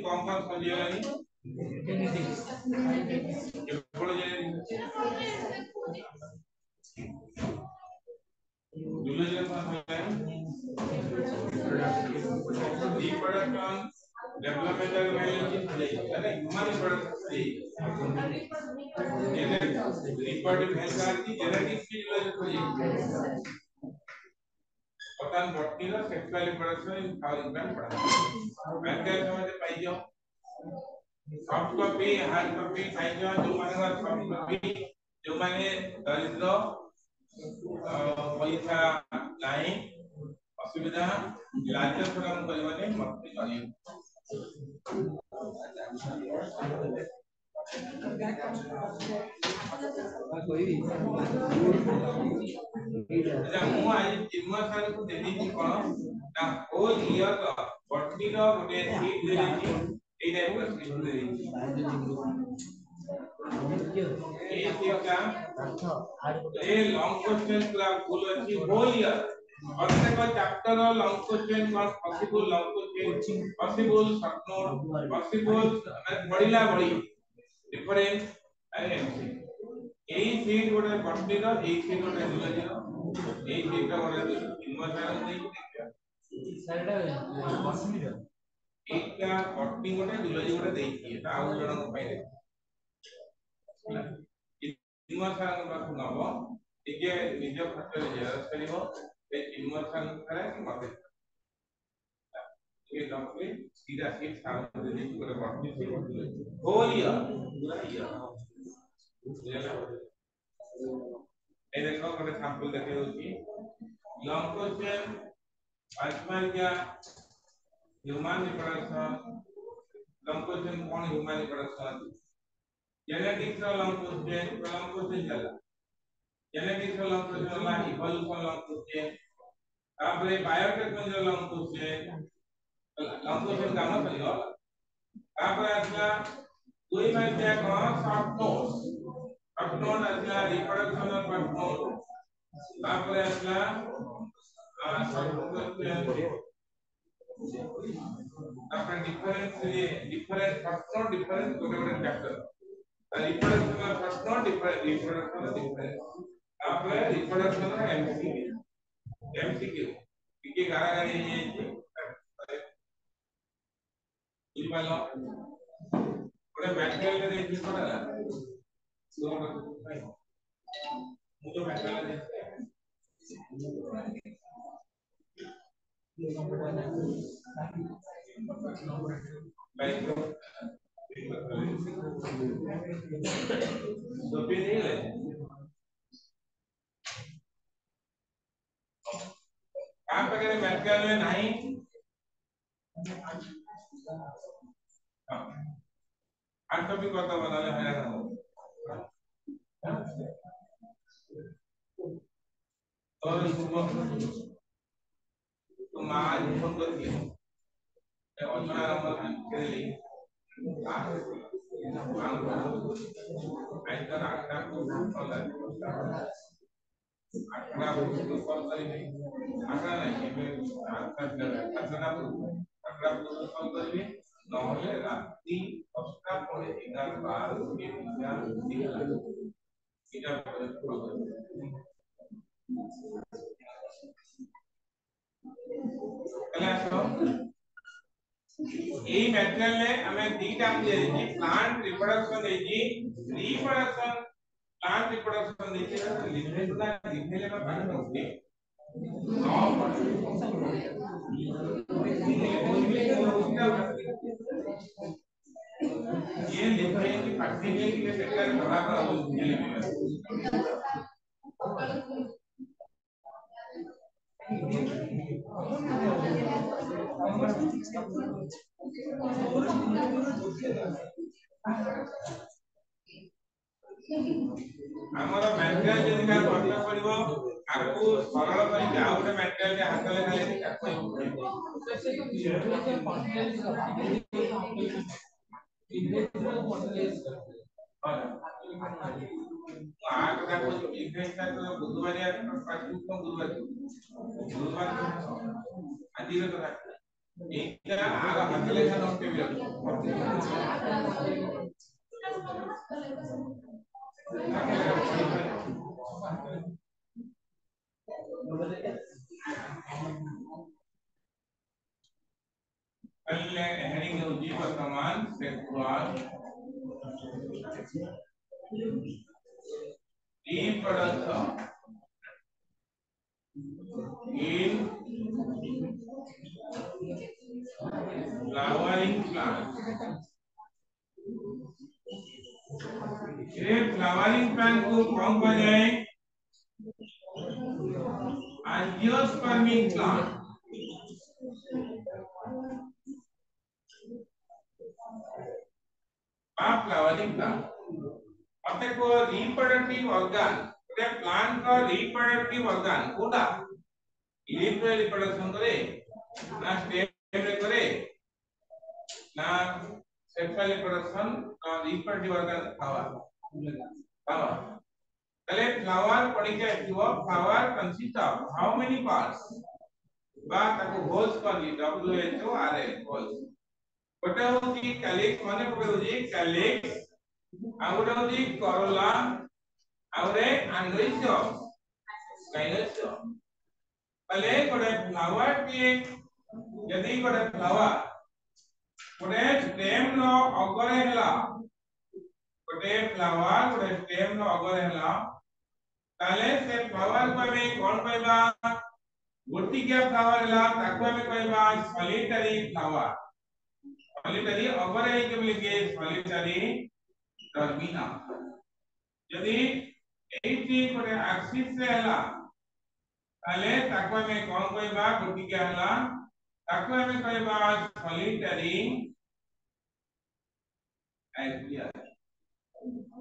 Compass हो जाएगा apple J दुलजन का है रिप्रोडक्शन डेवलपमेंटल मैनेजमेंट हो जाएगी अरे ह्यूमन रिप्रोडक्शन ये रिप्रोडक्टिव हेल्थ की जेनेटिक्स की हो जाएगी पतान बॉटनी का सेक्सुअल रिप्रोडक्शन इन थाउजेंड में पढ़ा मैं क्या समझ पाई जाओ सॉफ्ट कॉपी हार्ड कॉपी पाई जाओ जो माने सॉफ्ट कॉपी जो माने दरिद्र पैसा नहीं असुविधा राज्य प्रदान करने मत चलिए अच्छा मु आज चिन्मय सर को देनी थी कोन ना होल ईयर का बॉटनी का गोटे सीट दे देनी ए टाइप का सीट दे देनी ए सीट का ए लॉन्ग क्वेश्चन पूरा फुल अच्छी होल ईयर प्रत्येक चैप्टर लॉन्ग क्वेश्चन कौन possible long question possible short note possible बढ़िला बढ़ी डिफरेंस एमसी এই সিট গোটে বটনির এই সিট গোটে জুলজির এই সিটটা গোটে ইনভার্টার দেই সেটা বটনির এইটা বটনি গোটে জুলজি গোটে দেইছি এটা আউ জনক পাইলে ইনভার্টার পাখু নব টিকে নিজ খরচরে জেরক্স করিব এই ইনভার্টার করে মতে এই ডক্টর সিধা সিট সামনে দেই গোটে বটনি হোল ইয়ার পুরা ইয়ার ए देखो गोटे सैंपल देखे होची लॉन्ग क्वेश्चन आजकल क्या ह्यूमन रिप्रोडक्शन लॉन्ग क्वेश्चन कौन human reproduction genetics long question चला जेनेटिक्स लॉन्ग क्वेश्चन ला इवोल्यूशन लॉन्ग क्वेश्चन तापरे बायोटेक्नोलॉजी लॉन्ग क्वेश्चन काम करियो तापरे असला दुई मार्क क्या कौन शॉर्ट नोट्स अपनोड असला रिप्रोडक्शन ऑफ अपनोड तापर असला तापर डिफरेंस अपनोड डिफरेंस गोटे गोटे चैप्टर रिप्रोडक्शन ऑफ अपनोड रिप्रोडक्शन ऑफ डिफरेंस तापर रिप्रोडक्शन ऑफ एमसीक्यू के गारागारी है ये वाला गोटे मैटेरियल रे देखि पड़ा मुझे बैठा है तो फिर नहीं ले काम पे करे मैटेरियल में नहीं आज कभी करता बना ले है ना और तो मां फोन करके ऑनलाइन नंबर के लिए आइकर आटा को ऑनलाइन आटा को कॉल करेंगे आटा नहीं आटा को कॉल करेंगे नहले रात्रि 10টা পরে 11 12 এটা এই ম্যাটেরিয়ালে আমি দুইটা দিয়েছি প্লান্ট রিপ্রোডাকশন দিয়েছি রিপ্রোডাকশন प्लांट रिप्रोडक्शन देखिए लिखने का लिखने में पानी होती ये लिखने की प्रैक्टिकल की सेक्टर बड़ा बड़ा ये हमारा मैटेरियल जदी का करना पड़िबो आपको सरल करी जाउ गोटे मैटेरियल के हाथ ले खाली काको आग का कुछ इफेक्ट है तो बुधवार या पांच गुरुवार गुरुवार आदि रे तो एक आग हाथ ले खाना पे पहले हेडिंग होगी वर्तमान sexual reproduction in flowering plants. ये फ्लावरिंग प्लांट को कौन कहा जाए? Angiospermic plant. फ्लावरिंग प्लांट अपने को रिप्रोडक्टिव ऑर्गन ଗୋଟେ ପ୍ଲାଣ୍ଟ ର ରିପ୍ରୋଡକ୍ଟିଭ ଅର୍ଗାନ କୋଉଟା ଲିଫ୍ ରେ ରିପ୍ରୋଡକ୍ସନ करे ନା ଷ୍ଟେମ୍ ରେ करे ନା सेक्सुअल रिप्रोडक्शन ना रिप्रोडक्टिव ऑर्गन फ्लावर पहले फ्लावर पड़ी के जो flower consist of how many parts बा ताको होल्स कर दी WHO होल्स गोटे होती कैलिक्स माने पके होती कैलिक्स आ गोटे होती करोला आउरे एंड्रोइडियम गाइनोसियम पहले गोटे फ्लावर के यदि गोटे फ्लावर गोटे स्टेम नो अगरे हला गोटे फ्लावर गोटे स्टेम नो अगरे हला ताले से फ्लावर को हमें कोन कहबा गोटी के फ्लावर हला ताको हमें कहबा सॉलिटरी फ्लावर सॉलिटरी अगरे के बोले सॉलिटरी टर्मिना यदि एटी गोटे एक्सिस से हला ताले ताको हमें कोन कहबा गोटी के हला ताको हमें कहबा सॉलिटरी एल्बिया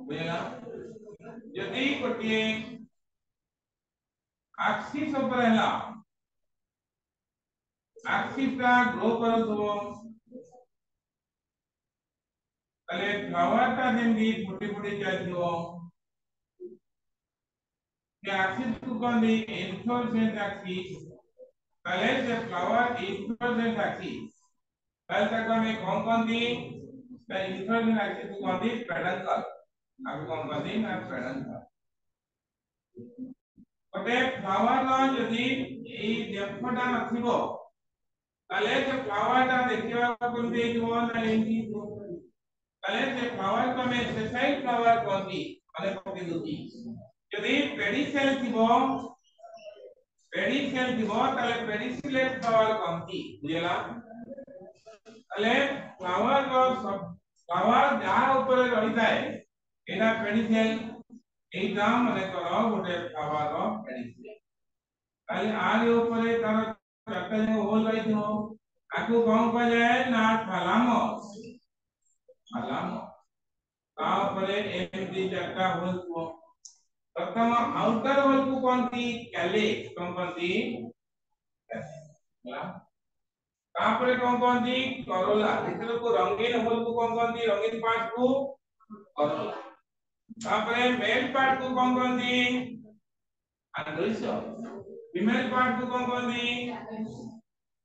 बुझला यदि गोटी एक्सिस ऊपर हला एक्सिस का ग्रो करथबो ताले फ्लावर ता जेंदी फुटी फुटी जाथिबो के एक्सिस को कोंदी इन्फ्लोरेसेंस एक्सिस ताले से फ्लावर इन्फ्लोरेसेंस एक्सिस ताले ताको हमें कोन दी द इन्फ्लोरेसेंस एक्सिस को कोंदी पेडंकल अब कोन दी ना पेडंकल गोटे फ्लावर नो यदि ए डेप्थटा नथिबो ताले से फ्लावर ता देखिबा कोनदी जो ना एंटी ताले से फ्लावर को में सेसाइल फ्लावर कोंदी माने पके दुती यदि पेडिसेल थिबो ताले पेडिसिलेट फ्लावर कोंदी बुझला ताले फ्लावर को सब फ्लावर जहा ऊपर रही जाए एना पेडिसेल एटा माने करो गोटे फ्लावर रो पेडिसेल ताले आगे ऊपर तार चारटा जो होल रही थो आकु कोन कह जाए ना थैलामस तापरे एमडी चारटा होल को प्रथम आउटर होल को कोनती कैलिक्स कोनती तापरे कोनती करोला भीतर को रंगीन होल को कोनती रंगीन पार्ट को करोला तापरे मेल पार्ट को कोनती एंड्रोइडियम फीमेल पार्ट को कोनती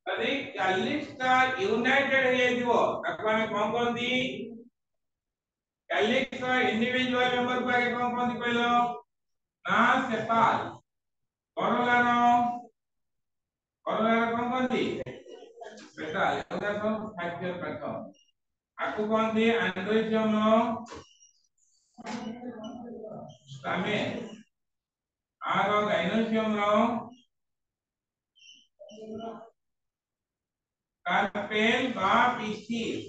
यदि कैलिक्स का यूनाइटेड हे दिवो ताको हम कोनती कैलिक्स का इंडिविजुअल मेंबर को आगे कोनती कहलो ना सेपाल करोला कोनती पेटाल एटा सब फैक्टर पैटर्न आकु कोनती एंड्रोइडियम नो स्टामेन आरो गाइनोसियम नो कार्पेल बा पिस्टिस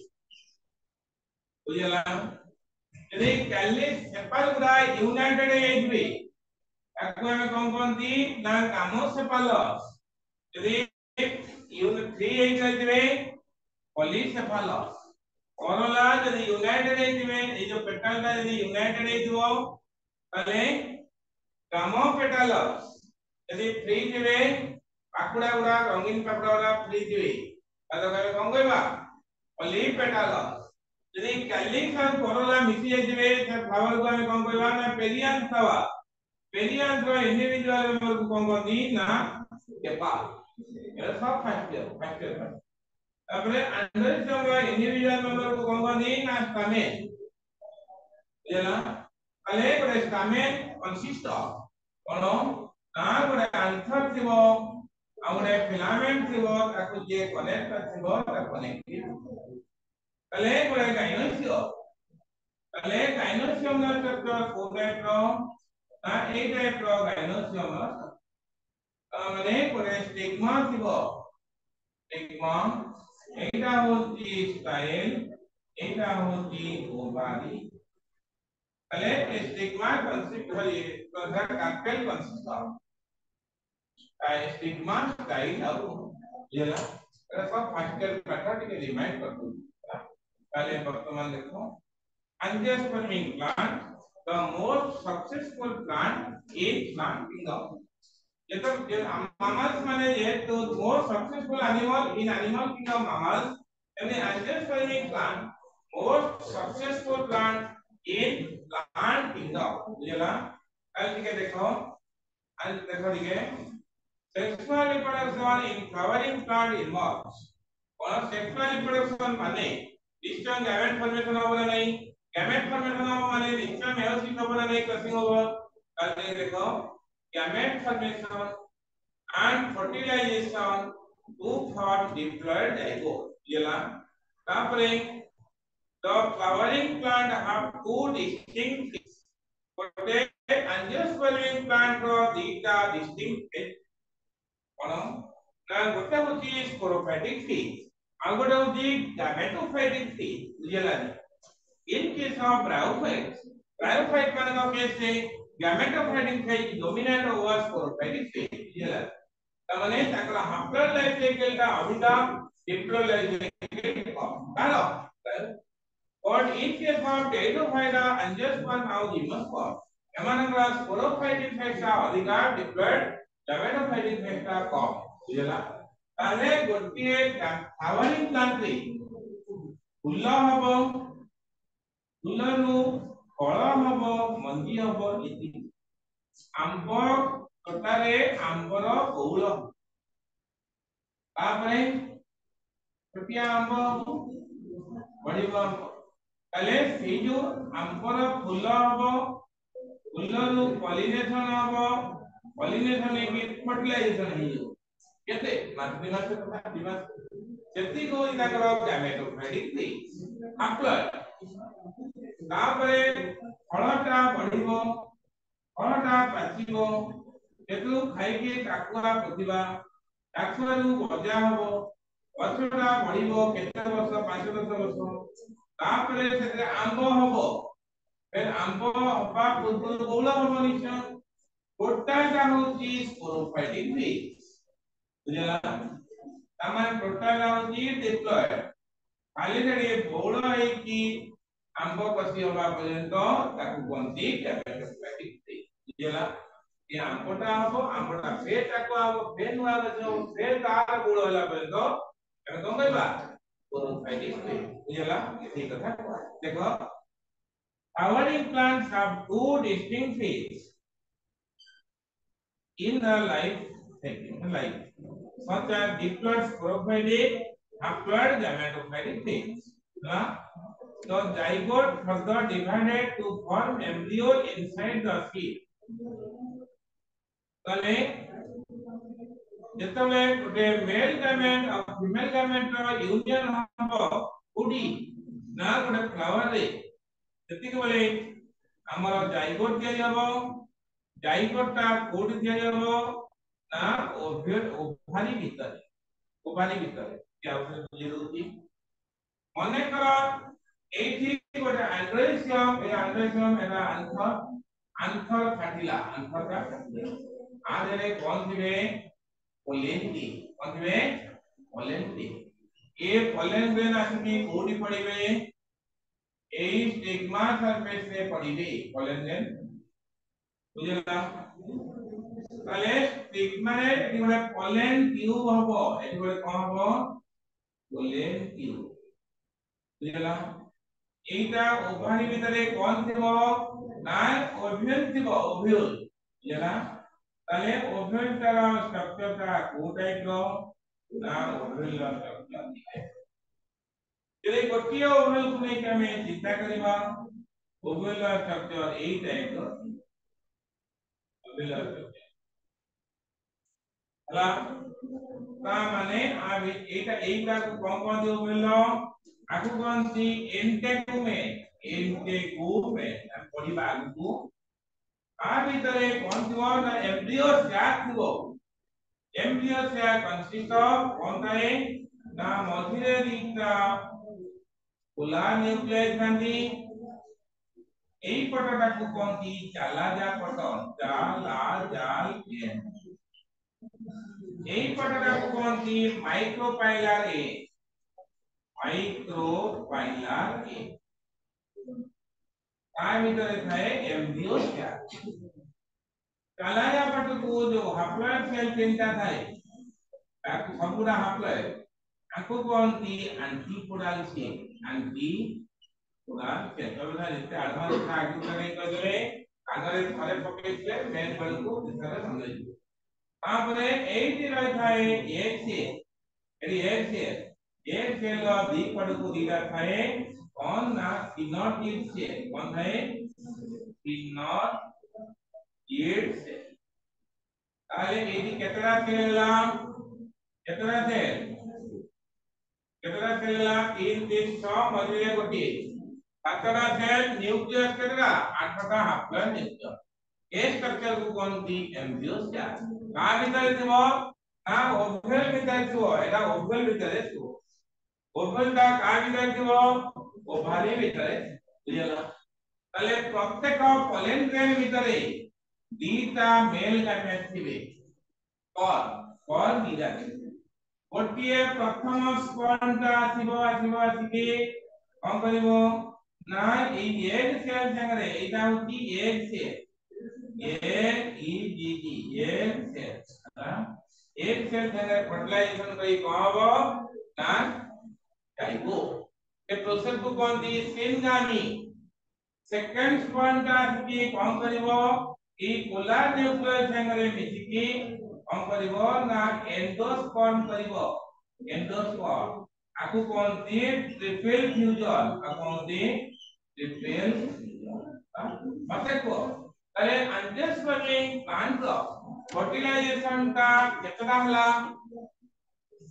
बुझला यदि कैलिक्स सेपाल गुडा यूनाइटेड एजबी ताको हम कोनती ना कामोसेफालस यदि यूनिट 3 एजबे पॉलीसेफालस करोला यदि यूनाइटेड एजबे ए जो पेटल ता यदि यूनाइटेड एजबो तले कामोपेटालस यदि फ्री दिबे पाकुडा गुडा रंगीन पाकुडा गुडा फ्री दिबे ताको हम कोन कहबा पॉलीपेटालस यदि कैलिक्स और करोला मिसी जाइबे त फ्लावर को हम कोन कहबा ना पेरियन फ्लावर पेरियन रो इंडिविजुअल मेंबर को कोन कहनी ना सेपाल ये सब फैक्टर तापरे एंड्रोइडियम रो इंडिविजुअल मेंबर को कोन कहनी ना स्टामेन बुझला अले गोटे स्टामेन कंसिस्ट ऑफ कोन ना गोटे आंसर थिबो आ गोटे फिलामेंट थिबो ताको जे कनेक्ट थिबो ता कनेक्टिव तले गोटे गाइनोसियम ना स्ट्रक्चर को टाइप रो ना ए टाइप रो गाइनोसियम माने गोटे स्टिग्मा थिबो स्टिग्मा एटा होची स्टाइल एटा होची ओवारी तले स्टिग्मा कंसिस्ट होई प्रधा कार्पेल कंसिस्ट स्टिग्मा स्टाइल और येला एटा सब फर्स्ट ईयर पाठा के रिमाइंड कर दू पहले वर्तमान देखो angiospermic plant the most successful plant in plant kingdom ये mammals माने ये तो most successful animal in animal kingdom mammals and the angiospermic plant most successful plant in plant kingdom बुझला अब ठीक है देखो ठीक है sexual reproduction in flowering plant involves और sexual reproduction माने निश्चय गैमेट फॉर्मेशन होगा नहीं गैमेट फॉर्मेशन होगा माने निश्चय मेयोसिस होगा नहीं क्रसिंग होगा कल देखो gamete formation and fertilisation to form diploid zygote येला तापरे the flowering plant have two distinct phases गोटे angiospermic plant रो दीटा distinct phase कोन ना गोटे होची sporophytic phase आ गोटे होची gametophytic phase बुझला in case of bryophyte माने का केस से gametophytic phase dominant over sporophytic phase बुझला त माने ताकला हाफ्टर लाइफ साइकिल ता अधिका डिप्लॉय लाइफ साइकिल कम कालो but in case of pteridophyta angiosperm how the must for एमानका sporophytic phase ता अधिका डिप्लॉयड gametophytic phase ता कम बुझला ताले गोटिए फ्लावरिंग प्लांट रे फूल हबो फूलनु फल हबो मंजी हबो इति आंब कटारे आंबर गौल तापरे छटिया आंब बढिबो ताले से जो आंबर फूल हबो फूलनु पॉलिनेशन हबो पॉलिनेशन के फर्टिलाइजेशन हे केते मास सेति को इनाकर गैमेटोफाइटिक थी आफ्टर तापरे फलटा बढिबो फलटा पाचिबो एतु खाइ के काकुआ पतिबा काकुआरु गजा हबो गछटा बढिबो केते वर्ष 5-10 वर्ष तापरे सेते आंब हबो फिर आंब हबा पूर्व गौल हबो निश्चय गोटाटा होची स्पोरोफाइटिक थी बुझला तामान टोटल होची डिप्लॉयड खाली रे बौल है कि आंब कसी होबा पर्यंत ताकू कोनती गैमेटोफाइटिक थी बुझला ये आंबटा हबो आंबटा फेर ताको हबो फेर नुआ गजो फेर तार बौल होला पर्यंत एमे कोन कहबा स्पोरोफाइटिक थी बुझला एही कथा देखो flowering plants have two distinct phases in the life such as diploid sporophytic haploid gametophytic phase the zygote further divided to form embryo inside the seed तले जेतले गोटे मेल गामेट और फीमेल गामेट रो यूनियन हबो उडी ना गोटे फ्लावर रे जति के बोले हमर zygote दिया जाबो zygote ता कोड दिया जाबो ना ओभारी भीतर क्या आपने बुझे दोती मने करा एठी गोटे एंड्रोसियम एरा आंथर फाटिला आंथर का आधेरे कोन दिबे पोलेन दिबे ए पोलेन ग्रेन आसुनी कोडी पडिबे ए स्टिग्मा सरफेस रे पडिबे पोलेन ग्रेन बुझला ताले स्टिग्मा रे एठी गोटे पोलेन ट्यूब हबो एठी गोटे कोन हबो पोलेन ट्यूब बुझला एटा ओभारी भितरे कोन थिबो ना ओव्यूल थिबो ओव्यूल बुझला ताले ओव्यूल तार स्ट्रक्चर ता को टाइप रो ना ओव्यूल स्ट्रक्चर दिए यदि गोटिए ओव्यूल को नै के हमें चिंता करिबा ओव्यूल स्ट्रक्चर एई टाइप रो ହେଲା ତା ମାନେ ଏଇଟା ଏଇଟାକୁ କଣ କହନ୍ତି ବୋଲ ଆକୁ କହନ୍ତି ଏଣ୍ଟେଗୁମେଣ୍ଟ ପଢିବା ଆଗକୁ ଆ ଭିତରେ କଣ ଥିବ ନା ଏମ୍ବ୍ରିଓ ସ୍ୟାକ୍ ଥିବ एम्ब्रियो से कंसिस्ट ऑफ कौन ଥାଏ ନା ମଝିରେ ଦିଟା पोलर न्यूक्लियस ଥାନ୍ତି ଏଇ ପଟଟାକୁ କହନ୍ତି ଚାଲାଜା ପଟ ଚାଲାଜାଲ ଏନ୍ ଏଇ ପଟଟାକୁ କହନ୍ତି ମାଇକ୍ରୋପାଇଲାର ଏ ତା ଭିତରେ ଥାଏ ଏମ୍ବ୍ରିଓ ସ୍ୟାକ୍ ଚାଲାଜା ପଟକୁ ଯୋଉ ହାପ୍ଲଏଡ ସେଲ ତିନିଟା ଥାଏ ତାକୁ ସବୁରା ହାପ୍ଲଏଡ ତାକୁ କହନ୍ତି ଆଣ୍ଟିପୋଡାଲ ସେଲ ଆଣ୍ଟିପୋଡାଲ ସେଲ ତबला ଯେତେ ଆଡଭାନ୍ସ ଆଗକୁ ନାହିଁ କହିଲେ ଆଗରେ ଥରେ ପକେଇଥିଲେ ମେନ୍ ବେଳକୁ ଭିତରେ ସମଝିଯିବ ତାପରେ ଏଇଠି ରହିଥାଏ ଏକ ସେଲ ଦି ପଟକୁ ଦିଟା ଥାଏ କଣ ନା ସିନୋଟିଡ ସେଲ କଣ ଥାଏ सिनोटिड सेल তাহলে এইটি কেতটা সেল ହେଲା কেতটা সেল ହେଲା 3 3 6 মধ্যে গোটিয়ে সাতটা সেল নিউক্লিয়াস কেতটা 8টা হাপ্লয়েড নিউক্লিয়াস এই স্ট্রাকচার को কোনটি এমব্রিও স্যাক কা ভিতরে থিব না ওভেল ভিতরে থিব এটা ওভেল ভিতরে থিব ওভেলটা কা ভিতরে থিব ওভারি ভিতরে বুঝলা তাহলে প্রত্যেক পলেন গ্রেন ভিতরে দুইটা মেল গামেট থিবে কর দিরা গোটিয়ে প্রথম স্পর্মটা আসিকি কোন করিব না এই এগ সেল সাংরে এইটা হচ্ছে egg cell egg cell egg cell সাংরে ফার্টিলাইজেশন কই কোন হবো না जाइगो ए प्रोसेस को कोन दी सिनगामी सेकंड स्पॉन्टा की कोन करिवो ई पोलर न्यूक्लियस संगरे मिसिकी कोन करिवो ना एंडोस्पर्म करिवो एंडोस्पर्म आकु कोन दी ट्रिपल फ्यूजन आ कोन दी ट्रिपल मते को अरे अंडरस्पर्मिंग प्लांट फर्टिलाइजेशन का केतना हला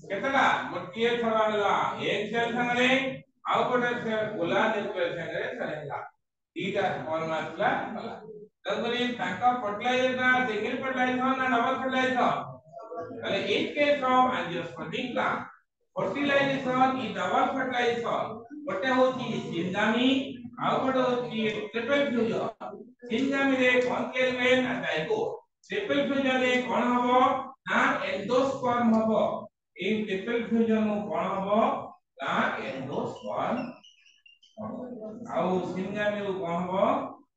केतला गोटिए थरा हला एक सेल संगरे आउ गोटे सेल पोलर न्यूक्लियस संगरे चलेला दीटा स्पर्म आसला हला तबरी ताका फर्टिलाइजेशन सिंगल फर्टिलाइजेशन ना डबल फर्टिलाइजेशन अरे in case of angiospermic plant fertilisation ई डबल फर्टिलाइजेशन गोटे होची सिंगामी आउ गोटे होची ट्रिपल फ्यूजन सिंगामी रे कोन केलवे ना जाइगो ट्रिपल फ्यूजन रे कोन हबो ना एंडोस्पर्म हबो এই ট্রিপল ফিউজন কোন হবো না এন্ডোস্পার্ম আউ সিনগামি কোন হবো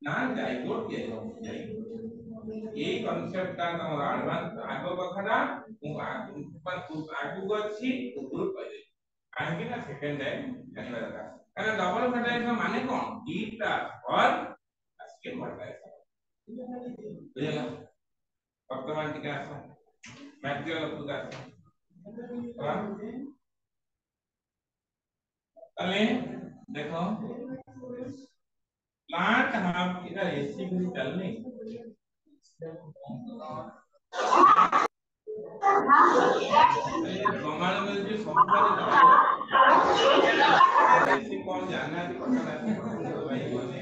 না জাইগোট কে জাইগোট এই কনসেপ্টটা তোমরা অ্যাডভান্স আগে কথাটা আগু গছি উপর কইলে কাহিকি না সেকেন্ড টাইম জানিবা দরকার কারণ ডবল ফার্টিলাইজেশন মানে কোন দুইটা স্পর্ম আজকে ফার্টিলাইজেশন বুঝলা বর্তমান টিকা আছে ম্যাটেরিয়াল অফ আছে तले देखो प्लांट हम इधर एसी भी चल नहीं प्रमाण में जो संख्या एसी कौन जानना है पता नहीं भाई बोले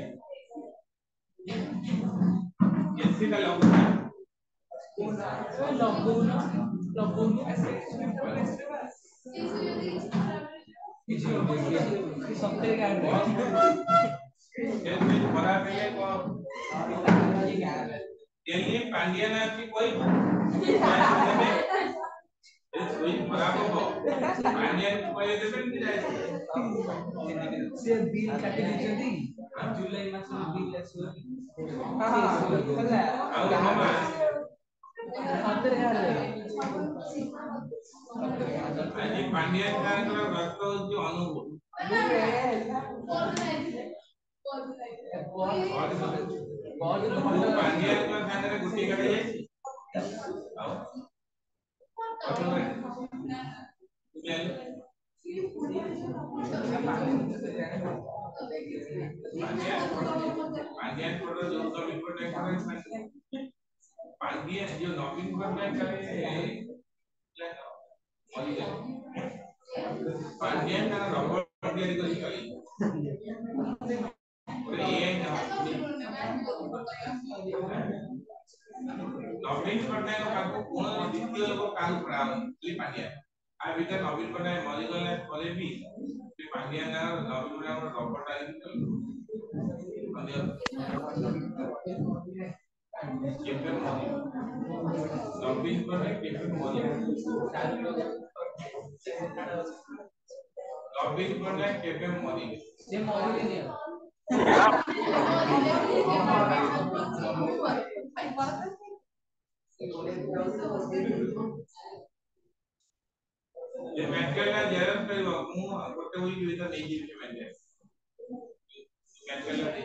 एसी का लोगो सत्तर का खराब है को दिल्ली पांड्या ना की कोई कोई खराब हो पांड्या को कोई देबे नहीं जाए से बिल काटी दिछथि जुलाई मास में बिल आसो हां हां सत्तर का आज पांड्या का रक्त जो अनुभव पांड्या का सागरे गुटी काटे जायछि आओ पांड्या को जो तो रिपोर्ट है पांड्या जो नवीन पटनायक पांड्या का रबर तैयारी करी चली ये नवीन पटनायक का कोन द्वितीय लोक काम पड़ा है पांड्या आ भीतर नवीन पटनायक मरी गले परे भी पांड्या ना नवीन पटनायक रबर तैयारी चली केफे मरी नवीन पटनायक केफे मरी नवीन पटनायक केफे मरी से मरी नहीं ये मैकेल ना जेरस करियो मु गोटे वीक भीतर नहीं जीव मैकेल मैकेल दे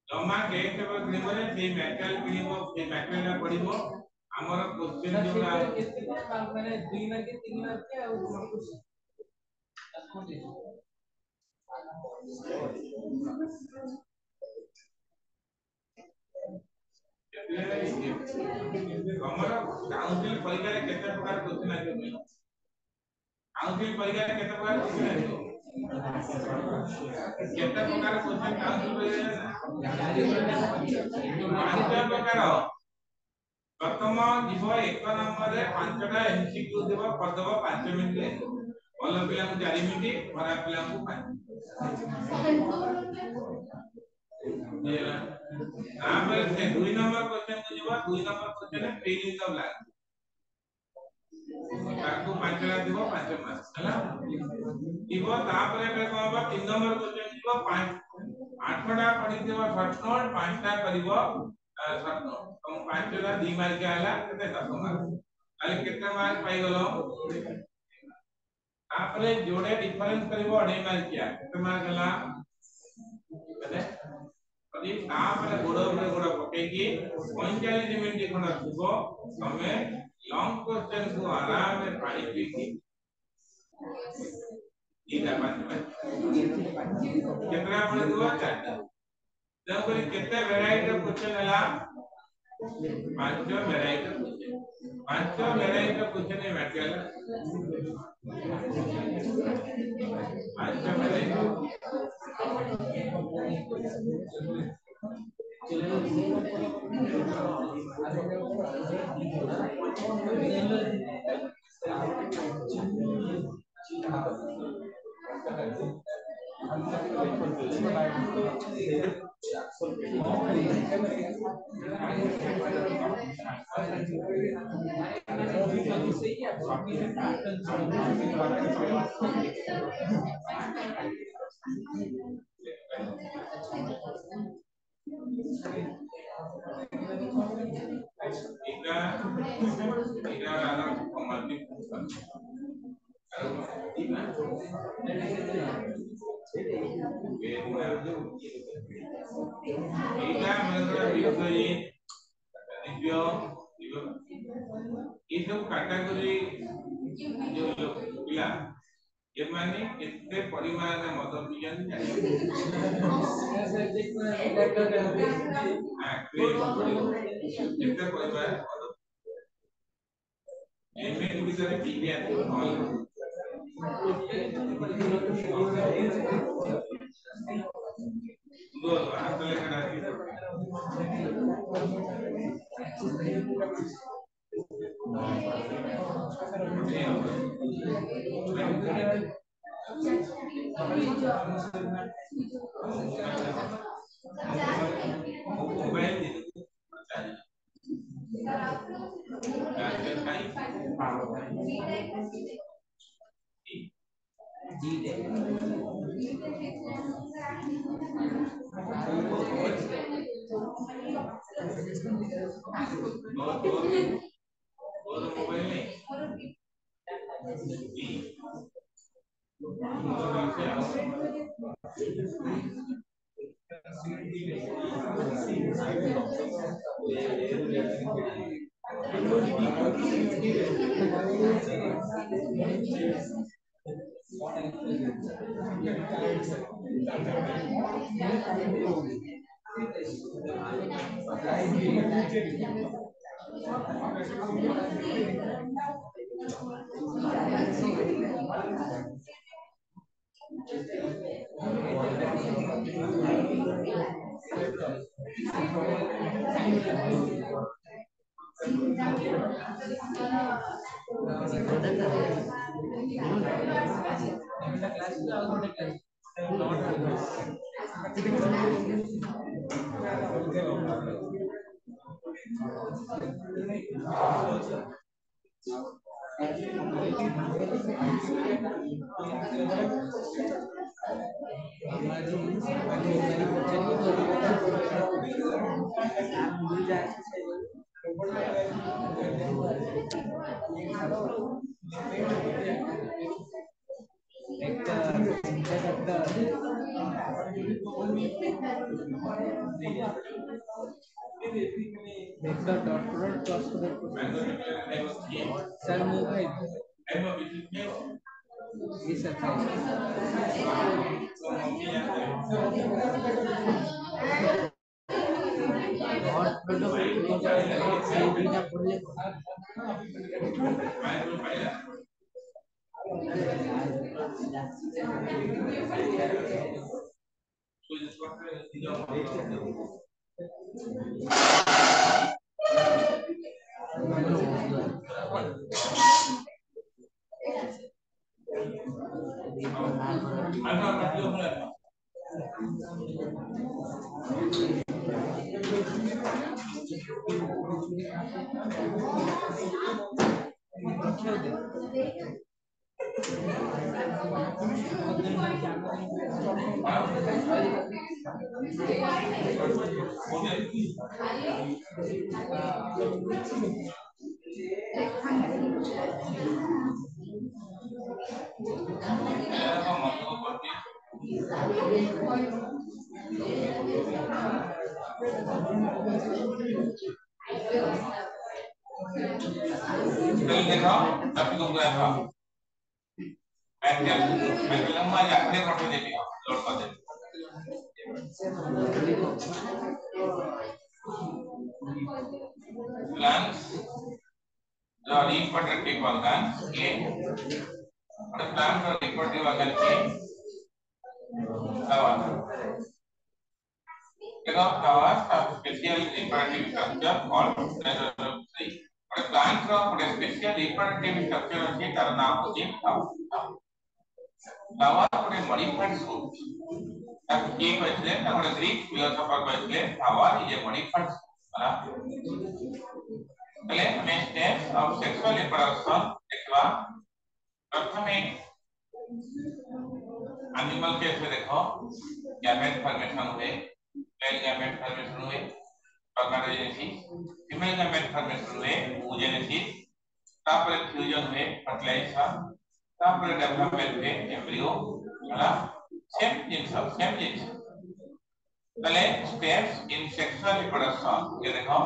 जमा के केबे ग्रीमरे से मैकेल किनिबो से मैकेल ना पडिबो हमर क्वेश्चन जोरा केते माने 2 मार्क के 3 मार्क के और हमर काउंसिल परीक्षा रे केते प्रकार क्वेश्चन आइबो काउंसिल परीक्षा रे केते प्रकार क्वेश्चन आइबो केते प्रकार क्वेश्चन काउंसिल परीक्षा प्रकार प्रथम जीव एक नंबर रे 5टा एमसीक्यू देबो करदब 5 मिनिट रे भल पिला को 4 मिनिट खराब पिला को 5 आमे से 2 नंबर क्वेश्चन को जीव 2 नंबर क्वेश्चन है फिल इन द ब्लैंक ताको 5टा देबो 5 मार्क्स हला जीव तापरे पे कहबा 3 नंबर क्वेश्चन जीव 5 8टा पढी देबो शॉर्ट नोट 5टा करिवो शॉर्ट नोट तुम 5टा 2 मार्क के आला केते 10 मार्क ताले केते मार्क पाई गलो आपरे जोड़े डिफरेंस करिवो 2.5 मार्क किया केते मार्क हला केते अभी आपरे गोड़ पके की 45 मिनिट खंड थुबो तमे लॉन्ग क्वेश्चन को आराम में पानी पी की इटा 5 मार्क केतना पड़े दुआ 4टा जब कोई केते वैरायटी ऑफ क्वेश्चन हला 5 variety of question 5 variety of question है मैटेरियल 5 वैरायटी ये सब कैटेगरी जो पिला ये माने कितने परिमाण में मद पियन कितने परिमाण मद एमएन भीतर पीके दो आतले करा सर मुंह भाई ये sir Plants, the reproductive organs, A. The plants are reproductive organ A. Flowers have special reproductive structure called mesozoary. But plants have a special reproductive structure ଅଛି ତାର ନାଁ ହେଉଛି flower ଗୋଟେ modified fruit. ତାକୁ କିଏ କହିଥିଲେ ନା ଗୋଟେ ଗ୍ରୀକ ଫିଲୋସୋଫର କହିଥିଲେ flower is a modified fruit. पहले हमें स्टेप्स ऑफ सेक्सुअल रिप्रोडक्शन देखवा प्रथमे एनिमल केस में देखो गैमेट फॉर्मेशन हुए मेल गैमेट फॉर्मेशन हुए ऑर्गेनेजेनेसिस फीमेल गैमेट फॉर्मेशन हुए oogenesis तापर फ्यूजन हुए फर्टिलाइजेशन तापर डेवलपमेंट हुए एम्ब्रियो होला सेम जिंस पहले स्टेप्स इन सेक्सुअल रिप्रोडक्शन ये देखो